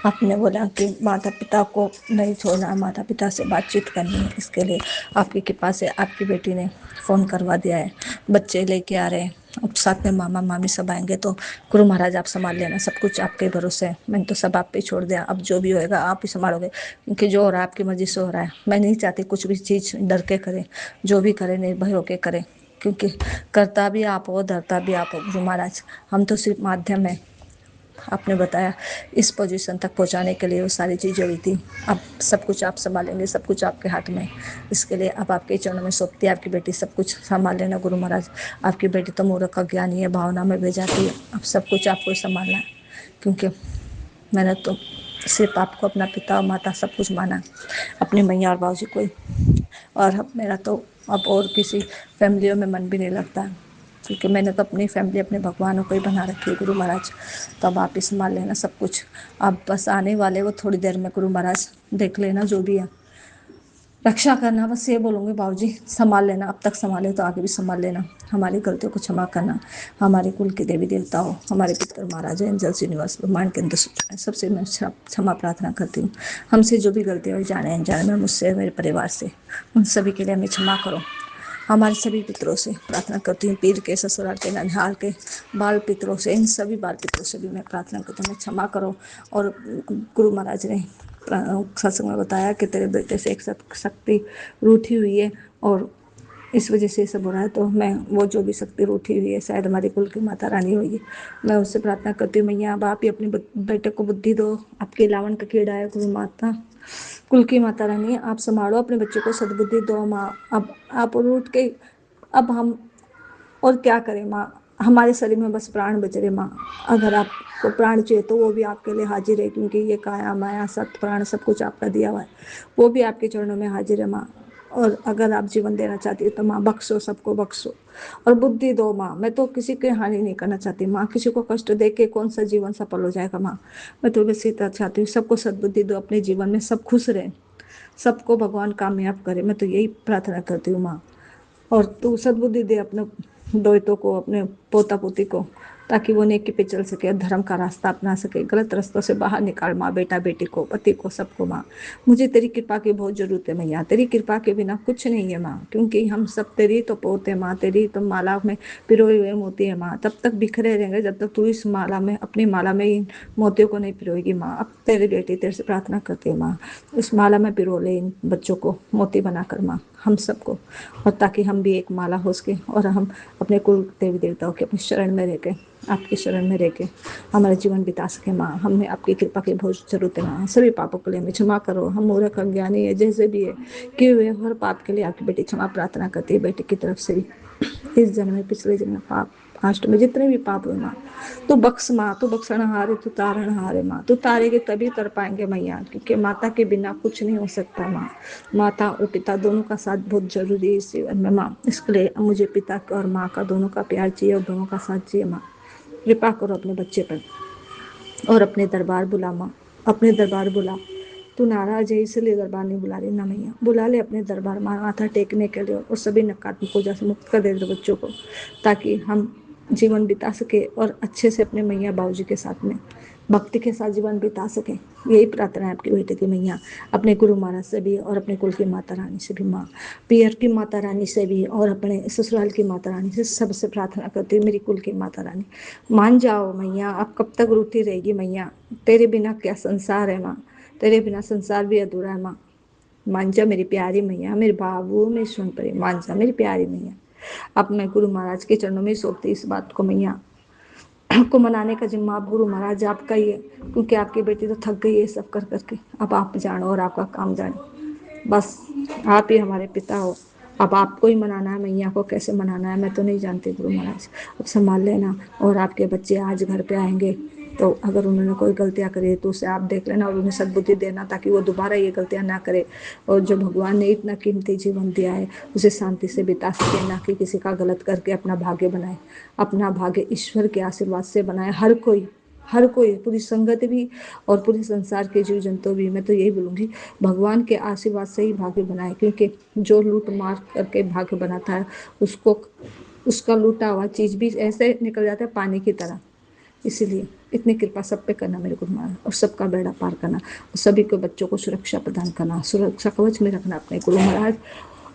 आपने बोला कि माता पिता को नहीं छोड़ना, माता पिता से बातचीत करनी है। इसके लिए आपकी कृपा से आपकी बेटी ने फ़ोन करवा दिया है। बच्चे लेके आ रहे हैं, अब साथ में मामा मामी सब आएंगे, तो गुरु महाराज आप संभाल लेना। सब कुछ आपके भरोसे है। मैंने तो सब आप पे छोड़ दिया। अब जो भी होएगा आप ही संभालोगे, क्योंकि जो हो रहा है आपकी मर्जी से हो रहा है। मैं नहीं चाहती कुछ भी चीज़ डर के करें। जो भी करें निर्भय होके करें, क्योंकि करता भी आप हो, धरता भी आप हो गुरु महाराज। हम तो सिर्फ माध्यम है। आपने बताया इस पोजीशन तक पहुंचाने के लिए वो सारी चीज़ें हुई थी। अब सब कुछ आप संभालेंगे, सब कुछ आपके हाथ में। इसके लिए अब आपके चरणों में सौंपती है आपकी बेटी। सब कुछ संभाल लेना गुरु महाराज। आपकी बेटी तो मूर्ख का ज्ञानी है, भावना में भेजाती है। अब सब कुछ आपको संभालना है, क्योंकि मैंने तो सिर्फ आपको अपना पिता और माता सब कुछ माना, अपनी मैया और बाबूजी कोई। और अब मेरा तो अब और किसी फैमिलियों में मन भी नहीं लगता, क्योंकि मैंने तो अपनी फैमिली अपने भगवानों को ही बना रखी है गुरु महाराज। तो अब आप ही संभाल लेना सब कुछ। अब बस आने वाले वो थोड़ी देर में गुरु महाराज देख लेना, जो भी है रक्षा करना। बस ये बोलूँगी, बाबूजी संभाल लेना। अब तक संभाले तो आगे भी संभाल लेना। हमारी गलतियों को क्षमा करना। हमारे कुल के देवी देवता हो, हमारे पितर महाराज एंजल यूनिवर्स ब्रह्मांड के अंदर सबसे मैं क्षमा प्रार्थना करती हूँ। हमसे जो भी गलतियाँ हुई, जाने अनजाने में, मुझसे, मेरे परिवार से, उन सभी के लिए हमें क्षमा करो। हमारे सभी पितरों से प्रार्थना करती हूँ, पीर के, ससुराल के, ननिहाल के, बाल पितरों से, इन सभी बाल पितरों से भी मैं प्रार्थना करती हूँ, क्षमा करो। और गुरु महाराज ने सत्संग में बताया कि तेरे बेटे से एक शक्ति रूठी हुई है और इस वजह से सब हो रहा है। तो मैं वो जो भी शक्ति रूठी हुई है, शायद हमारी कुल की माता रानी होगी, मैं उससे प्रार्थना करती हूँ, मैया अब आप ही अपने बेटे को बुद्धि दो। आपके लावन का कीड़ा है गुरु माता, कुल की माता रानी, आप संभालो अपने बच्चों को, सद्बुद्धि दो माँ। अब आप रूठ के, अब हम और क्या करें माँ। हमारे शरीर में बस प्राण बच रहे माँ। अगर आपको प्राण चाहिए तो वो भी आपके लिए हाजिर है, क्योंकि ये काया माया सत प्राण सब कुछ आपका दिया हुआ है, वो भी आपके चरणों में हाजिर है माँ। और अगर आप जीवन देना चाहती हो तो माँ बख्शो, सबको बख्शो और बुद्धि दो माँ। मैं तो किसी की हानि नहीं करना चाहती माँ। किसी को कष्ट दे के कौन सा जीवन सफल हो जाएगा माँ। मैं तो बस इतना चाहती हूँ, सबको सद्बुद्धि दो, अपने जीवन में सब खुश रहें, सबको भगवान कामयाब करे। मैं तो यही प्रार्थना करती हूँ माँ। और तू सद्बुद्धि दे अपने दोहितों को, अपने पोता पोती को, ताकि वो नेकी पे चल सके, धर्म का रास्ता अपना सके, गलत रास्तों से बाहर निकाल माँ, बेटा बेटी को, पति को, सबको माँ। मुझे तेरी कृपा की बहुत जरूरत है मैया, तेरी कृपा के बिना कुछ नहीं है माँ, क्योंकि हम सब तेरी तो पोते माँ, तेरी तो माला में पिरोए हुए मोती है माँ। तब तक बिखरे रहेंगे जब तक तू इस माला में, अपनी माला में इन मोतियों को नहीं पिरोएगी माँ। अब तेरी बेटी तेरे से प्रार्थना करती है माँ, इस माला में पिरो ले इन बच्चों को मोती बनाकर माँ, हम सबको, और ताकि हम भी एक माला हो सके और हम अपने कुल देवी देवताओं के अपनी शरण में रह के, आपकी शरण में रह के हमारा जीवन बिता सके माँ। हमें आपकी कृपा की बहुत जरूरत है माँ। सभी पापों के लिए हमें क्षमा करो, हम मूर्ख अज्ञानी है जैसे भी है कि वे हर पाप के लिए आपकी बेटी क्षमा प्रार्थना करती है बेटी की तरफ से भी। इस जन्म में, पिछले जन्म में, पाप पास्ट में जितने भी पाप हुए माँ, तो बख्श माँ, तो बख्शणहार है, तो तारणहार है माँ, तो तारेगे तभी तर पाएंगे मैया, क्योंकि माता के बिना कुछ नहीं हो सकता माँ। माता और पिता दोनों का साथ बहुत जरूरी है इस जीवन में माँ। इसके लिए मुझे पिता और माँ का दोनों का प्यार चाहिए और दोनों का साथ चाहिए माँ। कृपा करो अपने बच्चे पर और अपने दरबार बुला माँ, अपने दरबार बुला। तू नाराज है इसलिए दरबार नहीं बुला रही ना मैया, बुला ले अपने दरबार माँ, माथा टेकने के लिए, और सभी नकारात्मक ऊर्जा से मुक्त कर दे दो बच्चों को, ताकि हम जीवन बिता सके और अच्छे से अपने मैया बाबूजी के साथ में भक्ति के साथ जीवन बिता सके। यही प्रार्थना है आपकी बेटे की मैया, अपने गुरु महाराज से भी और अपने कुल की माता रानी से भी माँ, पियर की माता रानी से भी और अपने ससुराल की माता रानी से, सबसे प्रार्थना करती हूँ मेरी कुल की माता रानी, मान जाओ मैया। अब कब तक रोती रहेगी मैया, तेरे बिना क्या संसार है माँ, तेरे बिना संसार भी अधूरा है माँ। मान जा मेरी प्यारी मैया, मेरे बाबू, मेरी सुन परी, मान जा मेरी प्यारी मैया। अब मैं गुरु महाराज के चरणों में सौंपती इस बात को मैया। को मनाने का जिम्मा आप गुरु महाराज आपका ही है, क्योंकि आपकी बेटी तो थक गई है सब कर करके। अब आप जानो और आपका काम जाने, बस आप ही हमारे पिता हो। अब आपको ही मनाना है, मैया को कैसे मनाना है मैं तो नहीं जानती गुरु महाराज, अब संभाल लेना। और आपके बच्चे आज घर पे आएंगे तो अगर उन्होंने कोई गलतियां करी तो उसे आप देख लेना और उन्हें सद्बुद्धि देना, ताकि वो दोबारा ये गलतियां ना करे, और जो भगवान ने इतना कीमती जीवन दिया है उसे शांति से बिता सके, ना कि किसी का गलत करके अपना भाग्य बनाए। अपना भाग्य ईश्वर के आशीर्वाद से बनाए हर कोई, हर कोई, पूरी संगत भी और पूरे संसार के जीव जंतु भी। मैं तो यही बोलूँगी, भगवान के आशीर्वाद से ही भाग्य बनाए, क्योंकि जो लूट मार करके भाग्य बनाता है उसको, उसका लूटा हुआ चीज भी ऐसे निकल जाता है पानी की तरह। इसीलिए इतनी कृपा सब पे करना मेरे गुरु महाराज, और सबका बेड़ा पार करना, और सभी को बच्चों को सुरक्षा प्रदान करना, सुरक्षा कवच में रखना अपने गुरु महाराज,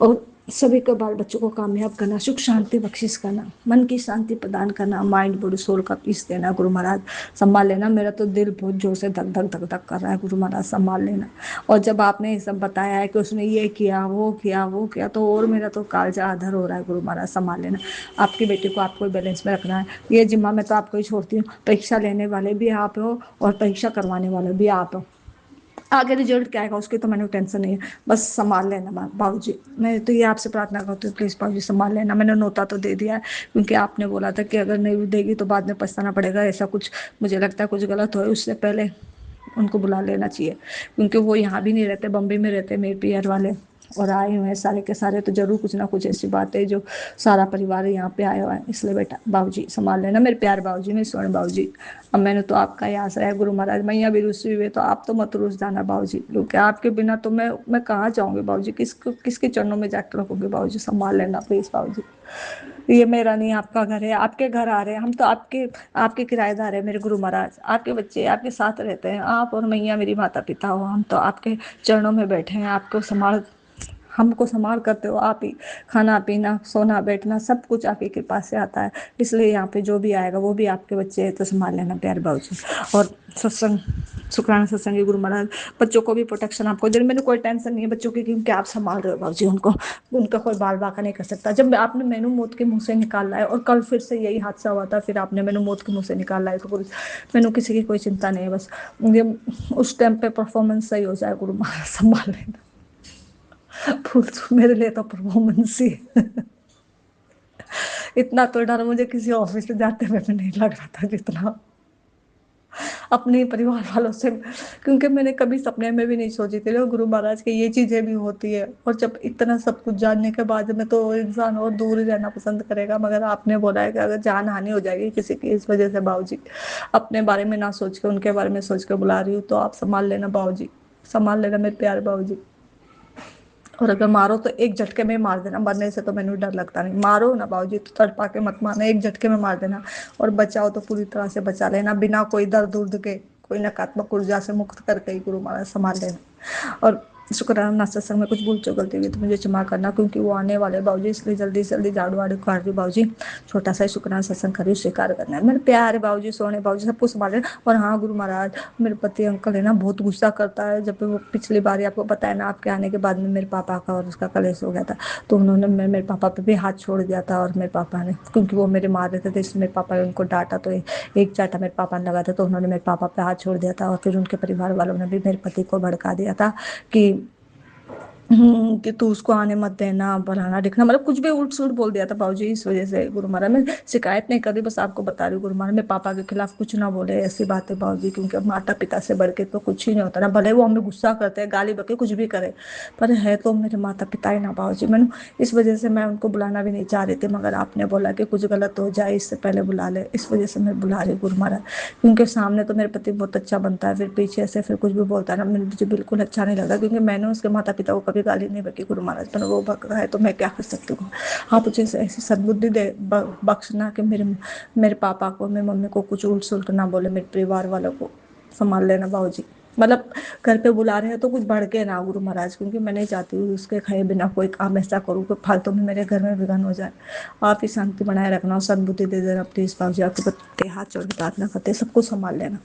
और सभी को बाल बच्चों को कामयाब करना, सुख शांति बख्शिश करना, मन की शांति प्रदान करना, माइंड बॉडी सोल का पीस देना गुरु महाराज। संभाल लेना, मेरा तो दिल बहुत जोर से धक धक धक धक कर रहा है गुरु महाराज, संभाल लेना। और जब आपने ये सब बताया है कि उसने ये किया वो किया वो किया, तो और मेरा तो कालजा अधर हो रहा है गुरु महाराज, संभाल लेना। आपकी बेटी को आपको बैलेंस में रखना है, ये जिम्मा मैं तो आपको ही छोड़ती हूँ। परीक्षा लेने वाले भी आप हो और परीक्षा करवाने वाले भी आप हो, आगे रिजल्ट क्या आएगा उसकी तो मैंने टेंशन नहीं है, बस संभाल लेना बाबू जी। मैं तो ये आपसे प्रार्थना करती हूँ, प्लीज़ बाबू जी संभाल लेना। मैंने नोता तो दे दिया है, क्योंकि आपने बोला था कि अगर नहीं देगी तो बाद में पछताना पड़ेगा, ऐसा कुछ मुझे लगता है कुछ गलत हो, उससे पहले उनको बुला लेना चाहिए, क्योंकि वो यहाँ भी नहीं रहते, बम्बई में रहते मेरे पीयर वाले, और आए हुए हैं सारे के सारे, तो जरूर कुछ ना कुछ ऐसी बात है जो सारा परिवार यहाँ पे आया हुआ है। इसलिए बेटा बाबूजी संभाल लेना, मेरे प्यार बाबूजी, मेरे स्वर्ण बाबूजी। अब मैंने तो आपका ही आसरा है गुरु महाराज, मैया भी रुसी हुई है तो आप तो मत रुस जाना बाबूजी, क्योंकि आपके बिना तो मैं कहाँ जाऊँगी बाबूजी, किसके चरणों में जाकर रखूँगी बाबूजी, संभाल लेना प्लीज़ बाबूजी। ये मेरा नहीं आपका घर है, आपके घर आ रहे हैं हम तो, आपके आपके किराएदार है मेरे गुरु महाराज, आपके बच्चे आपके साथ रहते हैं, आप और मैया मेरी माता पिता हो, हम तो आपके चरणों में बैठे हैं, आपको संभाल, हमको संभाल करते हो आप ही। खाना पीना सोना बैठना सब कुछ आपकी कृपा से आता है, इसलिए यहाँ पे जो भी आएगा वो भी आपके बच्चे हैं, तो संभाल लेना प्यारे बाबूजी। और सत्संग शुक्राना सत्संग गुरु महाराज, बच्चों को भी प्रोटेक्शन आपको दे, मैंने कोई टेंशन नहीं है बच्चों की, क्योंकि आप संभाल रहे हो बाबूजी उनको, उनका कोई बाल बाका नहीं कर सकता। जब आपने मैनू मौत के मुंह से निकाला है, और कल फिर से यही हादसा हुआ था, फिर आपने मैनू मौत के मुंह से निकाला है, तो मैनू किसी की कोई चिंता नहीं है, बस ये उस टाइम पे परफॉर्मेंस सही हो जाए गुरु महाराज, संभाल लेना। फूल तो मेरे लिए तो परफॉर्मेंस ही इतना तो डर मुझे किसी ऑफिस में जाते हुए नहीं लग रहा था जितना अपने परिवार वालों से, क्योंकि मैंने कभी सपने में भी नहीं सोची थी गुरु महाराज के ये चीजें भी होती है। और जब इतना सब कुछ जानने के बाद में तो इंसान और दूर ही रहना पसंद करेगा, मगर आपने बोला है कि अगर जान हानि हो जाएगी किसी की इस वजह से बाबूजी, अपने बारे में ना सोच के उनके बारे में सोच के बुला रही हूँ, तो आप संभाल लेना बाबूजी, संभाल लेना मेरे प्यारे बाबूजी। और अगर मारो तो एक झटके में मार देना, मरने से तो मैंने डर लगता नहीं। मारो ना बाबूजी तो तड़पा के मत मारना, एक झटके में मार देना। और बचाओ तो पूरी तरह से बचा लेना, बिना कोई दर्द उर्द के, कोई नकारात्मक ऊर्जा से मुक्त करके ही गुरु महाराज संभाल लेना। और शुक्राना सत्संग में कुछ भूल चूक गलती हुई तो मुझे क्षमा करना, क्योंकि वो आने वाले बाबूजी, इसलिए जल्दी से जल्दी झाड़ू वाड़ू काट रही बाबूजी। छोटा सा ही शुक्राना सत्संग करी, स्वीकार करना है। मेरे प्यारे बाबूजी, सोने बाबूजी, सब कुछ संभाल लेना। और हाँ गुरु महाराज, मेरे पति अंकल है ना, बहुत गुस्सा करता है। जब वो पिछली बार आपको पता है ना, आपके आने के बाद में मेरे पापा का और उसका कलेश हो गया था, तो उन्होंने मेरे पापा पे भी हाथ छोड़ दिया था। और मेरे पापा ने, क्योंकि वो मेरे मार रहे थे, इसलिए मेरे पापा ने उनको डांटा, तो एक चाटा मेरे पापा ने लगा था, तो उन्होंने मेरे पापा पे हाथ छोड़ दिया था। और फिर उनके परिवार वालों ने भी मेरे पति को भड़का दिया था कि कि तू उसको आने मत देना, बनाना दिखना, मतलब कुछ भी उल्ट सुल्ट बोल दिया था बाबूजी। इस वजह से गुरु महाराज, मैं शिकायत नहीं कर रही, बस आपको बता रही हूँ गुरु महाराज, मेरे पापा के खिलाफ कुछ ना बोले, ऐसी बात है बाबूजी। क्योंकि अब माता पिता से बढ़ के तो कुछ ही नहीं होता ना, भले वो हमें गुस्सा करते हैं, गाली बके, कुछ भी करे, पर है तो मेरे माता पिता ही ना बाबूजी। मैंने इस वजह से मैं उनको बुलाना भी नहीं चाह रही थी, मगर आपने बोला कि कुछ गलत हो जाए इससे पहले बुला ले, इस वजह से मैं बुला रही गुरु महाराज। क्योंकि सामने तो मेरे पति बहुत अच्छा बनता है, फिर पीछे से फिर कुछ भी बोलता है ना, मुझे बिल्कुल अच्छा नहीं लगता। क्योंकि मैंने उसके माता पिता को कभी गाली नहीं बकी गुरु महाराज, पर वो बक रहा है तो मैं क्या कर सकती हूँ। आप मुझे ऐसी सद्बुद्धि दे, बख्शना कि मेरे पापा को, मेरी मम्मी को कुछ उल्ट सुल्ट ना बोले, मेरे परिवार वालों को संभाल लेना बाबूजी। मतलब घर पे बुला रहे हैं तो कुछ भड़के ना गुरु महाराज, क्योंकि मैं नहीं चाहती हूँ उसके खाए बिना कोई काम ऐसा करूँ कि फालतू में मेरे घर में विघन हो जाए। आप ही शांति बनाए रखना और सद्बुद्धि दे देना प्लीज बाबूजी। आपके पत्ते हाथ जोड़ के प्रार्थना करते, सबको संभाल लेना,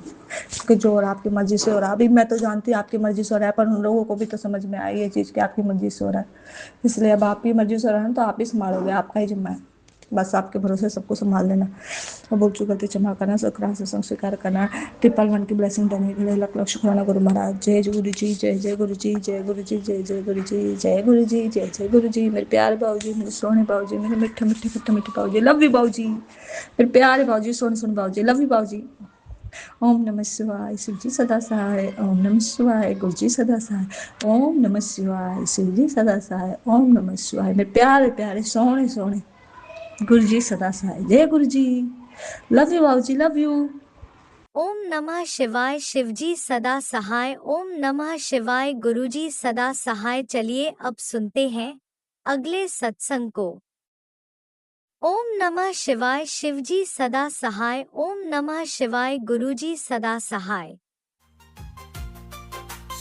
क्योंकि जो और आपकी मर्जी से हो रहा है। अभी मैं तो जानती हूँ आपकी मर्जी से हो रहा है, पर उन लोगों को भी तो समझ में आई ये चीज़ कि आपकी मर्जी से हो रहा है। इसलिए अब आपकी मर्जी से हो रहा है तो आप ही संभालोगे, आपका ही जिम्मा है, बस आपके भरोसे सबको संभाल लेना। और बोल चुक गलती क्षमा करना, शुक्राना सत्संग स्वीकार करना, 111 की ब्लेसिंग देने के लिए लख लख शुक्राना गुरु महाराज। जय गुरु जी, जय जय गुरु जी, जय गुरु जी, जय जय गुरु जी, जय गुरु जी, जय जय गुरु जी। मेरे प्यारे बाबूजी, मेरे सोने बाबूजी, मेरे मीठे मीठे खट्टे मीठे बाबूजी, लव यू बाबूजी। मेरे प्यारे बाबूजी, सोने सोने बाबूजी, लव यू बाबूजी। ओम नमः शिवाय, शिव जी सदा सहाय। ओम नमः शिवाय, गुरु जी सदा सहाय। ओम नमः शिवाय, शिव जी सदा सहाय। ओम नमः शिवाय, मेरे प्यारे प्यारे सोने सोने गुरु जी सदा सहाय। जय गुरु जी, लव यू बाबू जी, लव यू। ओम नमः शिवाय, शिवजी सदा सहाय। ओम नमः शिवाय, गुरुजी सदा सहाय। चलिए अब सुनते हैं अगले सत्संग को। ओम नमः शिवाय, शिवजी सदा सहाय। ओम नमः शिवाय, गुरुजी सदा सहाय।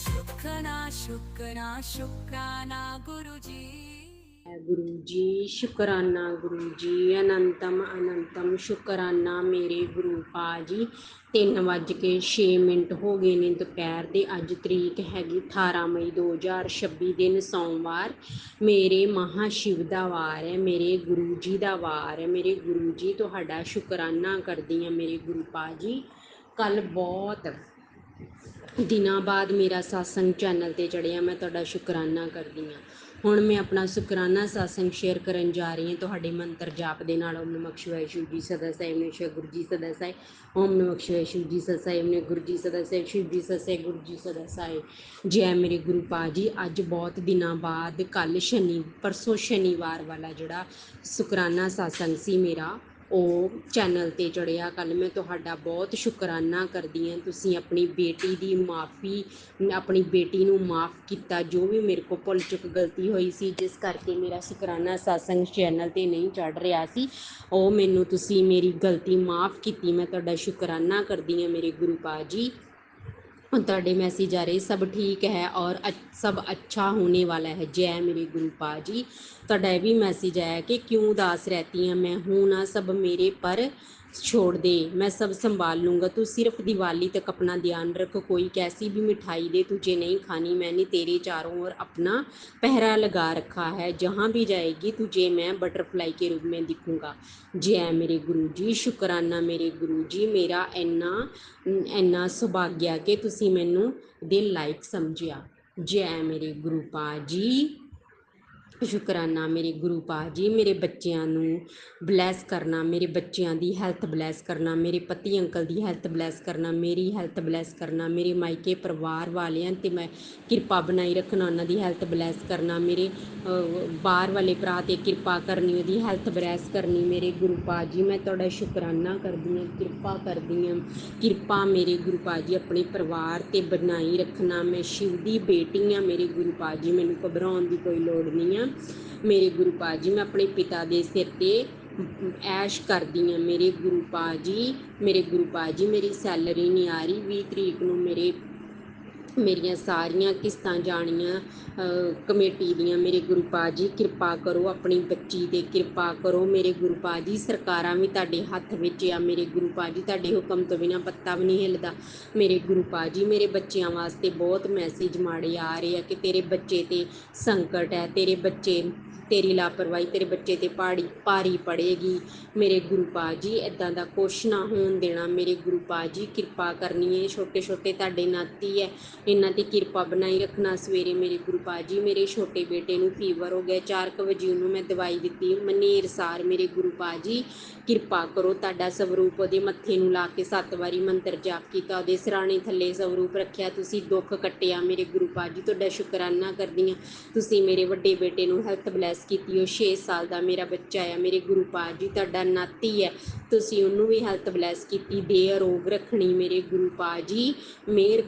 शुक्राना शुक्राना गुरुजी गुरु जी शुकराना, गुरु जी अनंतम अनंतम शुकराना मेरे गुरु पाजी। 3:06 हो गए ने दोपहर ਦੇ। ਅੱਜ ਤਰੀਕ ਹੈਗੀ 18 ਮਈ 2026 ਦਿਨ ਸੋਮਵਾਰ। ਮੇਰੇ ਮਹਾਸ਼ਿਵ ਦਾ ਵਾਰ ਹੈ, ਮੇਰੇ ਗੁਰੂ ਜੀ ਦਾ ਵਾਰ ਹੈ। ਮੇਰੇ ਗੁਰੂ ਜੀ ਤੁਹਾਡਾ ਸ਼ੁਕਰਾਨਾ ਕਰਦੀ ਹਾਂ ਮੇਰੇ ਗੁਰੂ ਪਾਜੀ। ਕੱਲ ਬਹੁਤ ਦਿਨਾਂ ਬਾਅਦ ਮੇਰਾ satsang ਚੈਨਲ ਤੇ ਚੜਿਆ, ਮੈਂ ਤੁਹਾਡਾ ਸ਼ੁਕਰਾਨਾ ਕਰਦੀ ਹਾਂ। ਹੁਣ ਮੈਂ ਆਪਣਾ ਸ਼ੁਕਰਾਨਾ satsang ਸ਼ੇਅਰ ਕਰਨ ਜਾ ਰਹੀ ਹਾਂ ਤੁਹਾਡੇ ਮੰਤਰ ਜਾਪ ਦੇ ਨਾਲ। ਓਮ ਨਮः शिवाय, शिव जी सदा साहिब ने शिव गुरु जी सदा साहिब। ओम नमः शिवाय, शिव जी सदा साहिब ने गुरु जी सदा साहिब, शिव जी सदा साहिब, गुरु जी सदा साहिब। जय मेरे गुरु पाजी। ਅੱਜ ਬਹੁਤ ਦਿਨਾਂ ਬਾਅਦ ਕੱਲ ਪਰਸੋਂ ਸ਼ਨੀਵਾਰ ਵਾਲਾ ਜਿਹੜਾ ਸ਼ੁਕਰਾਨਾ satsang ਸੀ ਮੇਰਾ, ਉਹ ਚੈਨਲ 'ਤੇ ਚੜਿਆ। ਕੱਲ੍ਹ ਮੈਂ ਤੁਹਾਡਾ ਬਹੁਤ ਸ਼ੁਕਰਾਨਾ ਕਰਦੀ ਹਾਂ, ਤੁਸੀਂ ਆਪਣੀ ਬੇਟੀ ਦੀ ਮਾफ़ੀ, ਆਪਣੀ ਬੇਟੀ ਨੂੰ ਮਾफ़ ਕੀਤਾ, ਜੋ ਵੀ ਮੇਰੇ ਕੋਲ ਭੁੱਲ ਚੁੱਕ ਗਲਤੀ ਹੋਈ ਸੀ ਜਿਸ ਕਰਕੇ ਮੇਰਾ ਸ਼ੁਕਰਾਨਾ satsang ਚੈਨਲ 'ਤੇ ਨਹੀਂ ਚੜ੍ਹ ਰਿਹਾ ਸੀ, ਉਹ ਮੈਨੂੰ ਤੁਸੀਂ ਮੇਰੀ ਗਲਤੀ ਮਾफ़ ਕੀਤੀ। ਮੈਂ ਤੁਹਾਡਾ ਸ਼ੁਕਰਾਨਾ ਕਰਦੀ ਹਾਂ ਮੇਰੇ ਗੁਰੂ ਪਾਜੀ। ਤੁਹਾਡੇ मैसेज आ रहे सब ठीक है और सब अच्छा होने वाला है। जय मेरे गुरु पाजी। ਤੁਹਾਡਾ ਇਹ ਵੀ मैसेज आया कि क्यों उदास रहती हैं, मैं हूँ ना, सब मेरे पर छोड़ दे, मैं सब संभाल लूँगा, तू सिर्फ दिवाली तक अपना ध्यान रख, कोई कैसी भी मिठाई दे तुझे नहीं खानी, मैंने तेरे चारों ओर अपना पहरा लगा रखा है, जहाँ भी जाएगी तुझे मैं बटरफ्लाई के रूप में दिखूँगा। जय मेरे गुरु जी, शुकराना मेरे गुरु जी। मेरा ਇੰਨਾ ਸੁਭਾਗਿਆ ਕਿ ਤੁਸੀਂ ਮੈਨੂੰ ਦਿਲ ਲਾਇਕ ਸਮਝਿਆ। ਜੈ ਮੇਰੇ ਗੁਰੂ ਪਾਜੀ। ਸ਼ੁਕਰਾਨਾ ਮੇਰੇ ਗੁਰੂ ਪਾ ਜੀ, ਮੇਰੇ ਬੱਚਿਆਂ ਨੂੰ ਬਲੈਸ ਕਰਨਾ, ਮੇਰੇ ਬੱਚਿਆਂ ਦੀ ਹੈਲਥ ਬਲੈਸ ਕਰਨਾ, ਮੇਰੇ ਪਤੀ ਅੰਕਲ ਦੀ ਹੈਲਥ ਬਲੈਸ ਕਰਨਾ, ਮੇਰੀ ਹੈਲਥ ਬਲੈਸ ਕਰਨਾ, ਮੇਰੇ ਮਾਇਕੇ ਪਰਿਵਾਰ ਵਾਲਿਆਂ 'ਤੇ ਮੈਂ ਕਿਰਪਾ ਬਣਾਈ ਰੱਖਣਾ, ਉਹਨਾਂ ਦੀ ਹੈਲਥ ਬਲੈਸ ਕਰਨਾ, ਮੇਰੇ ਬਾਹਰ ਵਾਲੇ ਭਰਾ 'ਤੇ ਕਿਰਪਾ ਕਰਨੀ, ਉਹਦੀ ਹੈਲਥ ਬਲੈਸ ਕਰਨੀ। ਮੇਰੇ ਗੁਰੂ ਪਾ ਜੀ ਮੈਂ ਤੁਹਾਡਾ ਸ਼ੁਕਰਾਨਾ ਕਰਦੀ ਹਾਂ, ਕਿਰਪਾ ਕਰਦੀ ਹਾਂ, ਕਿਰਪਾ ਮੇਰੇ ਗੁਰੂ ਪਾ ਜੀ ਆਪਣੇ ਪਰਿਵਾਰ 'ਤੇ ਬਣਾਈ ਰੱਖਣਾ। ਮੈਂ ਸ਼ਿਵ ਦੀ ਬੇਟੀ ਹਾਂ ਮੇਰੇ ਗੁਰੂ ਪਾ ਜੀ, ਮੈਨੂੰ ਘਬਰਾਉਣ ਦੀ ਕੋਈ ਲੋੜ ਨਹੀਂ ਆ ਮੇਰੇ ਗੁਰੂ ਪਾ ਜੀ। ਮੈਂ ਆਪਣੇ ਪਿਤਾ ਦੇ ਸਿਰ 'ਤੇ ਐਸ਼ ਕਰਦੀ ਹਾਂ ਮੇਰੇ ਗੁਰੂ ਪਾ ਜੀ। ਮੇਰੇ ਗੁਰੂ ਪਾ ਜੀ ਮੇਰੀ ਸੈਲਰੀ ਨਹੀਂ ਆ ਰਹੀ, 20 ਤਰੀਕ ਨੂੰ ਮੇਰੀਆਂ ਸਾਰੀਆਂ ਕਿਸ਼ਤਾਂ ਜਾਣੀਆਂ ਕਮੇਟੀ ਦੀਆਂ। ਮੇਰੇ ਗੁਰੂ ਪਾ ਜੀ ਕਿਰਪਾ ਕਰੋ, ਆਪਣੀ ਬੱਚੀ 'ਤੇ ਕਿਰਪਾ ਕਰੋ ਮੇਰੇ ਗੁਰੂ ਪਾ ਜੀ। ਸਰਕਾਰਾਂ ਵੀ ਤੁਹਾਡੇ ਹੱਥ ਵਿੱਚ ਆ ਮੇਰੇ ਗੁਰੂ ਪਾ ਜੀ, ਤੁਹਾਡੇ ਹੁਕਮ ਤੋਂ ਬਿਨਾਂ ਪੱਤਾ ਵੀ ਨਹੀਂ ਹਿੱਲਦਾ ਮੇਰੇ ਗੁਰੂ ਪਾ ਜੀ। ਮੇਰੇ ਬੱਚਿਆਂ ਵਾਸਤੇ ਬਹੁਤ ਮੈਸੇਜ ਮਾੜੇ ਆ ਰਹੇ ਆ ਕਿ ਤੇਰੇ ਬੱਚੇ 'ਤੇ ਸੰਕਟ ਹੈ, ਤੇਰੀ ਲਾਪਰਵਾਹੀ ਤੇਰੇ ਬੱਚੇ 'ਤੇ ਭਾਰੀ ਪੜੇਗੀ ਮੇਰੇ ਗੁਰੂ ਪਾ ਜੀ। ਇੱਦਾਂ ਦਾ ਕੁਛ ਨਾ ਹੋਣ ਦੇਣਾ ਮੇਰੇ ਗੁਰੂ ਪਾ ਜੀ, ਕਿਰਪਾ ਕਰਨੀ ਹੈ। ਛੋਟੇ ਛੋਟੇ ਤੁਹਾਡੇ ਨਾਤੀ ਹੈ, ਇਹਨਾਂ 'ਤੇ ਕਿਰਪਾ ਬਣਾਈ ਰੱਖਣਾ। ਸਵੇਰੇ ਮੇਰੇ ਗੁਰੂ ਪਾ ਜੀ ਮੇਰੇ ਛੋਟੇ ਬੇਟੇ ਨੂੰ ਫੀਵਰ ਹੋ ਗਿਆ, 4 ਵਜੇ ਉਹਨੂੰ ਮੈਂ ਦਵਾਈ ਦਿੱਤੀ ਮਨੇਰ ਸਾਰ ਮੇਰੇ ਗੁਰੂ ਪਾ ਜੀ ਕਿਰਪਾ ਕਰੋ। ਤੁਹਾਡਾ ਸਵਰੂਪ ਉਹਦੇ ਮੱਥੇ ਨੂੰ ਲਾ ਕੇ 7 ਵਾਰੀ ਮੰਤਰ ਜਾਪ ਕੀਤਾ, ਉਹਦੇ ਸਿਰਾਣੇ ਥੱਲੇ ਸਵਰੂਪ ਰੱਖਿਆ, ਤੁਸੀਂ ਦੁੱਖ ਕੱਟਿਆ ਮੇਰੇ ਗੁਰੂ ਪਾ ਜੀ। ਤੁਹਾਡਾ ਸ਼ੁਕਰਾਨਾ ਕਰਦੀ ਹਾਂ, ਤੁਸੀਂ ਮੇਰੇ ਵੱਡੇ ਬੇਟੇ ਨੂੰ ਹੈਲਥ ਬਲੈਸ ਕੀਤੀ, ਉਹ 6 ਸਾਲ ਦਾ ਮੇਰਾ ਬੱਚਾ ਆ ਮੇਰੇ ਗੁਰੂ ਪਾ ਜੀ। ਤੁਹਾਡਾ ਨਾਤੀ ਹੈ, ਤੁਸੀਂ ਉਹਨੂੰ ਵੀ ਹੈਲਥ ਬਲੈਸ ਕੀਤੀ, ਦੇ ਅਰੋਗ ਰੱਖਣੀ ਮੇਰੇ ਗੁਰੂ ਪਾ ਜੀ। ਮਿਹਰ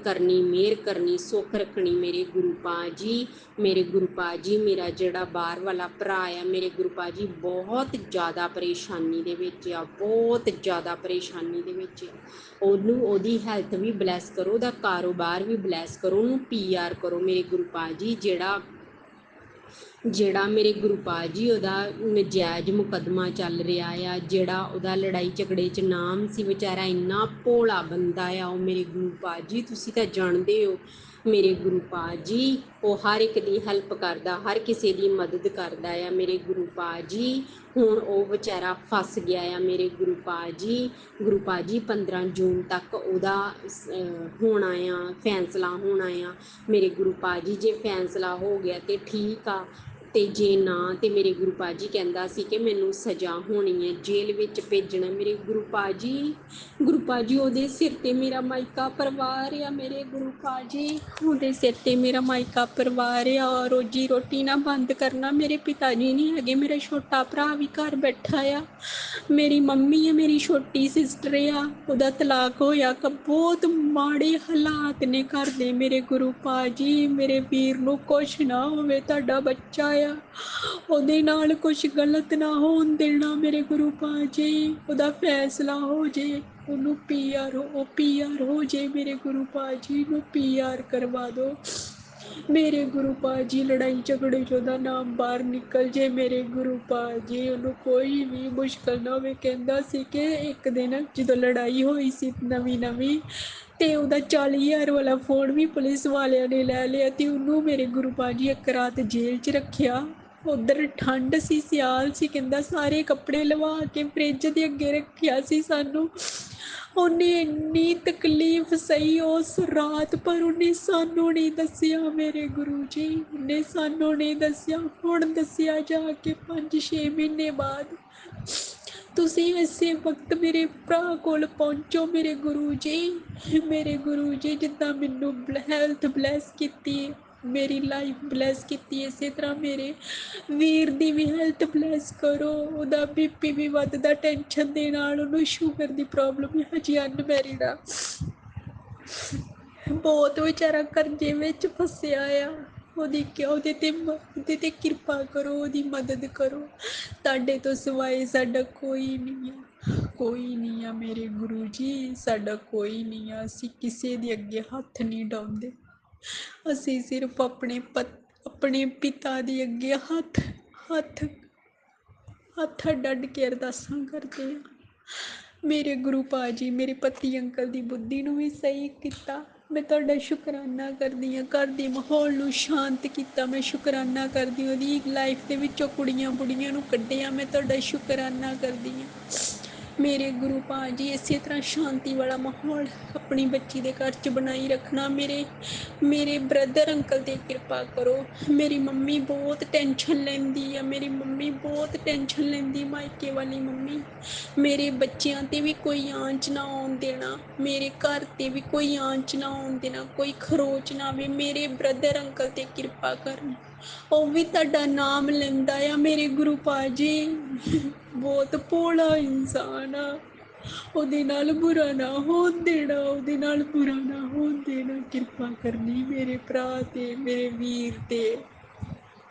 ਕਰਨੀ ਸੁੱਖ ਰੱਖਣੀ ਮੇਰੇ ਗੁਰੂ ਪਾ ਜੀ। ਮੇਰੇ ਗੁਰੂ ਪਾ ਜੀ ਮੇਰਾ ਜਿਹੜਾ ਬਾਹਰ ਵਾਲਾ ਭਰਾ ਆ ਮੇਰੇ ਗੁਰੂ ਪਾ ਜੀ ਬਹੁਤ ਜ਼ਿਆਦਾ ਪਰੇਸ਼ਾਨੀ ਦੇ ਵਿੱਚ ਆ, ਬਹੁਤ ਜ਼ਿਆਦਾ ਪਰੇਸ਼ਾਨੀ ਦੇ ਵਿੱਚ ਆ। ਉਹਦੀ ਹੈਲਥ ਵੀ ਬਲੈਸ ਕਰੋ, ਉਹਦਾ ਕਾਰੋਬਾਰ ਵੀ ਬਲੈਸ ਕਰੋ, ਉਹਨੂੰ PR ਕਰੋ ਮੇਰੇ ਗੁਰੂ ਪਾ ਜੀ। ਜਿਹੜਾ ਮੇਰੇ ਗੁਰੂ ਪਾ ਜੀ ਉਹਦਾ ਨਜਾਇਜ਼ ਮੁਕੱਦਮਾ ਚੱਲ ਰਿਹਾ ਆ, ਜਿਹੜਾ ਉਹਦਾ ਲੜਾਈ ਝਗੜੇ 'ਚ ਨਾਮ ਸੀ, ਵਿਚਾਰਾ ਇੰਨਾ ਭੋਲਾ ਬੰਦਾ ਆ ਉਹ ਮੇਰੇ ਗੁਰੂ ਪਾ ਜੀ, ਤੁਸੀਂ ਤਾਂ ਜਾਣਦੇ ਹੋ ਮੇਰੇ ਗੁਰੂ ਪਾ ਜੀ। ਉਹ ਹਰ ਇੱਕ ਦੀ ਹੈਲਪ ਕਰਦਾ, ਹਰ ਕਿਸੇ ਦੀ ਮਦਦ ਕਰਦਾ ਆ ਮੇਰੇ ਗੁਰੂ ਪਾ ਜੀ। ਹੁਣ ਉਹ ਵਿਚਾਰਾ ਫਸ ਗਿਆ ਆ ਮੇਰੇ ਗੁਰੂ ਪਾ ਜੀ। ਗੁਰੂ ਪਾ ਜੀ 15 ਜੂਨ ਤੱਕ ਉਹਦਾ ਹੋਣਾ ਆ, ਫੈਸਲਾ ਹੋਣਾ ਆ ਮੇਰੇ ਗੁਰੂ ਪਾ ਜੀ। ਜੇ ਫੈਸਲਾ ਹੋ ਗਿਆ ਤੇ ਠੀਕ ਆ, ਤੇ ਜੇ ਨਾ ਤੇ ਮੇਰੇ ਗੁਰੂ ਪਾ ਜੀ ਕਹਿੰਦਾ ਸੀ ਕਿ ਮੈਨੂੰ ਸਜ਼ਾ ਹੋਣੀ ਹੈ, ਜੇਲ੍ਹ ਵਿੱਚ ਭੇਜਣਾ ਮੇਰੇ ਗੁਰੂ ਪਾ ਜੀ। ਗੁਰੂ ਪਾ ਜੀ ਉਹਦੇ ਸਿਰ ਤੇ ਮੇਰਾ ਮਾਇਕਾ ਪਰਿਵਾਰ ਆ ਮੇਰੇ ਗੁਰੂ ਪਾ ਜੀ, ਉਹਦੇ ਸਿਰ ਤੇ ਮੇਰਾ ਮਾਇਕਾ ਪਰਿਵਾਰ ਆ। ਰੋਜੀ ਰੋਟੀ ਨਾ ਬੰਦ ਕਰਨਾ, ਮੇਰੇ ਪਿਤਾ ਜੀ ਨਹੀਂ ਹੈਗੇ, ਮੇਰਾ ਛੋਟਾ ਭਰਾ ਵੀ ਘਰ ਬੈਠਾ ਆ, ਮੇਰੀ ਮੰਮੀ ਆ, ਮੇਰੀ ਛੋਟੀ ਸਿਸਟਰ ਆ, ਉਹਦਾ ਤਲਾਕ ਹੋਇਆ। ਬਹੁਤ ਮਾੜੇ ਹਾਲਾਤ ਨੇ ਘਰ ਦੇ ਮੇਰੇ ਗੁਰੂ ਪਾ ਜੀ। ਮੇਰੇ ਵੀਰ ਨੂੰ ਕੁਛ ਨਾ ਹੋਵੇ, ਤੁਹਾਡਾ ਬੱਚਾ ਆ, ਉਹਦੇ ਨਾਲ ਕੁਛ ਗਲਤ ਨਾ ਹੋਣ ਦੇਣਾ ਮੇਰੇ ਗੁਰੂ ਪਾ ਜੀ। ਉਹਦਾ ਫੈਸਲਾ ਹੋ ਜੇ, ਉਹਨੂੰ PR ਹੋ ਜੇ ਮੇਰੇ ਗੁਰੂ ਪਾ ਜੀ ਨੂੰ PR ਕਰਵਾ ਦਿਓ ਮੇਰੇ ਗੁਰੂ ਪਾ ਜੀ। ਲੜਾਈ ਝਗੜੇ 'ਚ ਉਹਦਾ ਨਾਮ ਬਾਹਰ ਨਿਕਲ ਜੇ ਮੇਰੇ ਗੁਰੂ ਪਾ ਜੀ, ਉਹਨੂੰ ਕੋਈ ਵੀ ਮੁਸ਼ਕਲ ਨਾ ਹੋਵੇ। ਕਹਿੰਦਾ ਸੀ ਕਿ ਇੱਕ ਦਿਨ ਜਦੋਂ ਲੜਾਈ ਹੋਈ ਸੀ ਨਵੀਂ ਤੇ ਉਹਦਾ 40,000 ਵਾਲਾ ਫੋਨ ਵੀ ਪੁਲਿਸ ਵਾਲਿਆਂ ਨੇ ਲੈ ਲਿਆ ਤੇ ਉਹਨੂੰ ਮੇਰੇ ਗੁਰੂ ਪਾ ਜੀ ਇੱਕ ਰਾਤ ਜੇਲ੍ਹ 'ਚ ਰੱਖਿਆ। ਉੱਧਰ ਠੰਡ ਸੀ, ਸਿਆਲ ਸੀ, ਕਹਿੰਦਾ ਸਾਰੇ ਕੱਪੜੇ ਲਵਾ ਕੇ ਫਰਿੱਜ ਦੇ ਅੱਗੇ ਰੱਖਿਆ ਸੀ ਸਾਨੂੰ। ਉਹਨੇ ਇੰਨੀ ਤਕਲੀਫ ਸਹੀ ਉਸ ਰਾਤ, ਪਰ ਉਹਨੇ ਸਾਨੂੰ ਨਹੀਂ ਦੱਸਿਆ ਮੇਰੇ ਗੁਰੂ ਜੀ, ਉਹਨੇ ਸਾਨੂੰ ਨਹੀਂ ਦੱਸਿਆ। ਹੁਣ ਦੱਸਿਆ ਜਾ ਕੇ 5-6 ਮਹੀਨੇ ਬਾਅਦ। ਤੁਸੀਂ ਇਸੇ ਵਕਤ ਮੇਰੇ ਭਰਾ ਕੋਲ ਪਹੁੰਚੋ ਮੇਰੇ ਗੁਰੂ ਜੀ। ਮੇਰੇ ਗੁਰੂ ਜੀ ਜਿੱਦਾਂ ਮੈਨੂੰ ਹੈਲਥ ਬਲੈਸ ਕੀਤੀ, ਮੇਰੀ ਲਾਈਫ ਬਲੈਸ ਕੀਤੀ, ਇਸੇ ਤਰ੍ਹਾਂ ਮੇਰੇ ਵੀਰ ਦੀ ਵੀ ਹੈਲਥ ਬਲੈਸ ਕਰੋ। ਉਹਦਾ BP ਵੀ ਵੱਧਦਾ ਟੈਨਸ਼ਨ ਦੇ ਨਾਲ, ਉਹਨੂੰ ਸ਼ੂਗਰ ਦੀ ਪ੍ਰੋਬਲਮ ਹੈ, ਹਜੇ ਅਨਮੈਰਿਡ ਆ, ਬਹੁਤ ਵਿਚਾਰਾ ਕਰਜ਼ੇ ਵਿੱਚ ਫਸਿਆ ਆ। ਉਹਦੇ ਤੇ ਕਿਰਪਾ ਕਰੋ, ਉਹਦੀ ਮਦਦ ਕਰੋ। ਤੁਹਾਡੇ ਤੋਂ ਸਿਵਾਏ ਸਾਡਾ ਕੋਈ ਨਹੀਂ ਆ ਮੇਰੇ ਗੁਰੂ ਜੀ, ਸਾਡਾ ਕੋਈ ਨਹੀਂ ਆ। ਅਸੀਂ ਕਿਸੇ ਦੇ ਅੱਗੇ ਹੱਥ ਨਹੀਂ ਡਾਉਂਦੇ, ਅਸੀਂ ਸਿਰਫ ਆਪਣੇ ਪਿਤਾ ਦੇ ਅੱਗੇ ਹੱਥ ਡੱਡ ਕੇ ਅਰਦਾਸਾਂ ਕਰਦੇ ਆ ਮੇਰੇ ਗੁਰੂ ਪਾ ਜੀ। ਮੇਰੇ ਪਤੀ ਅੰਕਲ ਦੀ ਬੁੱਧੀ ਨੂੰ ਵੀ ਸਹੀ ਕੀਤਾ, ਮੈਂ ਤੁਹਾਡਾ ਸ਼ੁਕਰਾਨਾ ਕਰਦੀ ਹਾਂ। ਘਰ ਦੇ ਮਾਹੌਲ ਨੂੰ ਸ਼ਾਂਤ ਕੀਤਾ, ਮੈਂ ਸ਼ੁਕਰਾਨਾ ਕਰਦੀ ਹਾਂ। ਉਹਦੀ ਲਾਈਫ ਦੇ ਵਿੱਚੋਂ ਕੁੜੀਆਂ ਬੁੜੀਆਂ ਨੂੰ ਕੱਢਿਆ, ਮੈਂ ਤੁਹਾਡਾ ਸ਼ੁਕਰਾਨਾ ਕਰਦੀ ਹਾਂ ਮੇਰੇ ਗੁਰੂ ਭਾਜੀ ਇਸੇ ਤਰ੍ਹਾਂ ਸ਼ਾਂਤੀ ਵਾਲਾ ਮਾਹੌਲ ਆਪਣੀ ਬੱਚੀ ਦੇ ਘਰ 'ਚ ਬਣਾਈ ਰੱਖਣਾ। ਮੇਰੇ ਬ੍ਰਦਰ ਅੰਕਲ 'ਤੇ ਕਿਰਪਾ ਕਰੋ। ਮੇਰੀ ਮੰਮੀ ਬਹੁਤ ਟੈਨਸ਼ਨ ਲੈਂਦੀ ਆ, ਮੇਰੀ ਮੰਮੀ ਬਹੁਤ ਟੈਨਸ਼ਨ ਲੈਂਦੀ, ਮਾਇਕੇ ਵਾਲੀ ਮੰਮੀ। ਮੇਰੇ ਬੱਚਿਆਂ 'ਤੇ ਵੀ ਕੋਈ ਆਂਚ ਨਾ ਆਉਣ ਦੇਣਾ, ਮੇਰੇ ਘਰ 'ਤੇ ਵੀ ਕੋਈ ਆਂਚ ਨਾ ਆਉਣ ਦੇਣਾ, ਕੋਈ ਖਰੋਚ ਨਾ ਆਵੇ। ਮੇਰੇ ਬ੍ਰਦਰ ਅੰਕਲ 'ਤੇ ਕਿਰਪਾ ਕਰਨ, ਉਹ ਵੀ ਤੁਹਾਡਾ ਨਾਮ ਲੈਂਦਾ ਆ। ਮੇਰੇ ਗੁਰੂ ਭਾਜੀ ਬਹੁਤ ਭੋਲਾ ਇਨਸਾਨ ਆ, ਉਹਦੇ ਨਾਲ ਬੁਰਾ ਨਾ ਹੋਣ ਦੇਣਾ, ਉਹਦੇ ਨਾਲ ਬੁਰਾ ਨਾ ਹੋਣ ਦੇਣਾ। ਕਿਰਪਾ ਕਰਨੀ ਮੇਰੇ ਭਰਾ ਤੇ ਮੇਰੇ ਵੀਰ ਤੇ,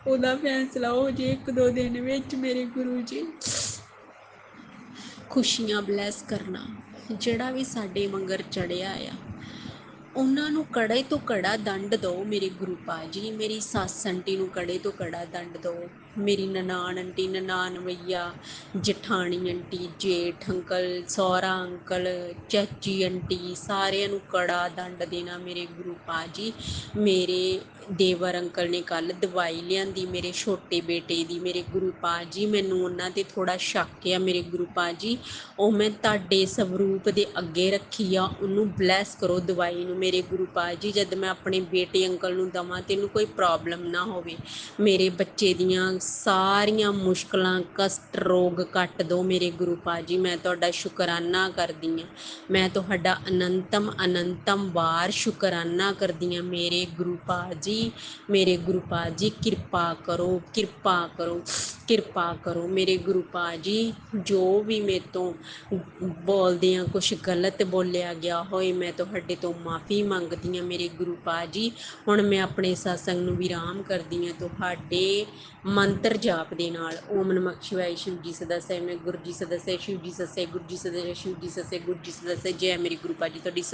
ਉਹਦਾ ਫੈਸਲਾ ਹੋ ਜੇ 1-2 ਦਿਨ ਵਿੱਚ। ਮੇਰੇ ਗੁਰੂ ਜੀ ਖੁਸ਼ੀਆਂ ਬਲੈਸ ਕਰਨਾ। ਜਿਹੜਾ ਵੀ ਸਾਡੇ ਮੰਗਰ ਚੜਿਆ ਆ ਉਹਨਾਂ ਨੂੰ ਕੜੇ ਤੋਂ ਕੜਾ ਦੰਡ ਦਿਓ ਮੇਰੇ ਗੁਰੂ ਭਾਜੀ। ਮੇਰੀ ਸੱਸ ਆਂਟੀ ਨੂੰ ਕੜੇ ਤੋਂ ਕੜਾ ਦੰਡ ਦਿਓ, ਮੇਰੀ ਨਨਾਣ ਆਂਟੀ, ਨਨਾਣ ਭਈਆ, ਜਠਾਣੀ ਆਂਟੀ, ਜੇਠ ਅੰਕਲ, ਸਹੁਰਾ ਅੰਕਲ, ਚਾਚੀ ਆਂਟੀ, ਸਾਰਿਆਂ ਨੂੰ ਕੜਾ ਦੰਡ ਦੇਣਾ ਮੇਰੇ ਗੁਰੂ ਭਾਜੀ। ਮੇਰੇ ਦੇਵਰ ਅੰਕਲ ਨੇ ਕੱਲ੍ਹ ਦਵਾਈ ਲਿਆਂਦੀ ਮੇਰੇ ਛੋਟੇ ਬੇਟੇ ਦੀ, ਮੇਰੇ ਗੁਰੂ ਭਾਜੀ ਮੈਨੂੰ ਉਹਨਾਂ 'ਤੇ ਥੋੜ੍ਹਾ ਸ਼ੱਕ ਆ ਮੇਰੇ ਗੁਰੂ ਭਾਜੀ। ਉਹ ਮੈਂ ਤੁਹਾਡੇ ਸਵਰੂਪ ਦੇ ਅੱਗੇ ਰੱਖੀ ਆ, ਉਹਨੂੰ ਬਲੈਸ ਕਰੋ ਦਵਾਈ ਨੂੰ ਮੇਰੇ ਗੁਰੂ ਭਾਜੀ। ਜਦ ਮੈਂ ਆਪਣੇ ਬੇਟੇ ਅੰਕਲ ਨੂੰ ਦੇਵਾਂ ਤੈਨੂੰ ਕੋਈ ਪ੍ਰੋਬਲਮ ਨਾ ਹੋਵੇ। ਮੇਰੇ ਬੱਚੇ ਦੀਆਂ ਸਾਰੀਆਂ ਮੁਸ਼ਕਲਾਂ, ਕਸ਼ਟ, ਰੋਗ ਕੱਟ ਦਿਓ ਮੇਰੇ ਗੁਰੂ ਭਾਜੀ। ਮੈਂ ਤੁਹਾਡਾ ਸ਼ੁਕਰਾਨਾ ਕਰਦੀ ਹਾਂ, ਮੈਂ ਤੁਹਾਡਾ ਅਨੰਤਮ ਵਾਰ ਸ਼ੁਕਰਾਨਾ ਕਰਦੀ ਹਾਂ ਮੇਰੇ ਗੁਰੂ ਭਾਜੀ। ਮੇਰੇ ਗੁਰੂ ਭਾਜੀ ਕਿਰਪਾ ਕਰੋ, ਕਿਰਪਾ ਕਰੋ, ਕਿਰਪਾ ਕਰੋ ਮੇਰੇ ਗੁਰੂ ਭਾਜੀ। ਜੋ ਵੀ ਮੇਰੇ ਤੋਂ ਬੋਲਦਿਆਂ ਕੁਛ ਗਲਤ ਬੋਲਿਆ ਗਿਆ ਹੋਏ ਮੈਂ ਤੁਹਾਡੇ ਤੋਂ ਮਾफ़ੀ ਮੰਗਦੀ ਹਾਂ ਮੇਰੇ ਗੁਰੂ ਭਾਜੀ। ਹੁਣ ਮੈਂ ਆਪਣੇ ਸਤਸੰਗ ਨੂੰ ਵਿਰਾਮ ਕਰਦੀ ਹਾਂ ਤੁਹਾਡੇ ਮੰਤਰ ਜਾਪ ਦੇ ਨਾਲ। ਓਮ ਨਮଃ ਸ਼ਿਵਾਏ, ਸ਼ਿਵ ਜੀ ਸਦਾ ਸਹਿ, ਮੈਂ ਗੁਰੂ ਜੀ ਸਦਾ ਸਹਿ, ਸ਼ਿਵ ਜੀ ਸਦਾ ਸਹਿ, ਗੁਰੂ ਜੀ ਸਦਾ ਸਹਿ, ਸ਼ਿਵ ਜੀ ਸਦਾ ਸਹਿ, ਗੁਰੂ ਜੀ ਸਦਾ ਸਹਿ। ਜੈ ਮੇਰੇ ਗੁਰੂ ਭਾਜੀ। ਤੁਹਾਡੀ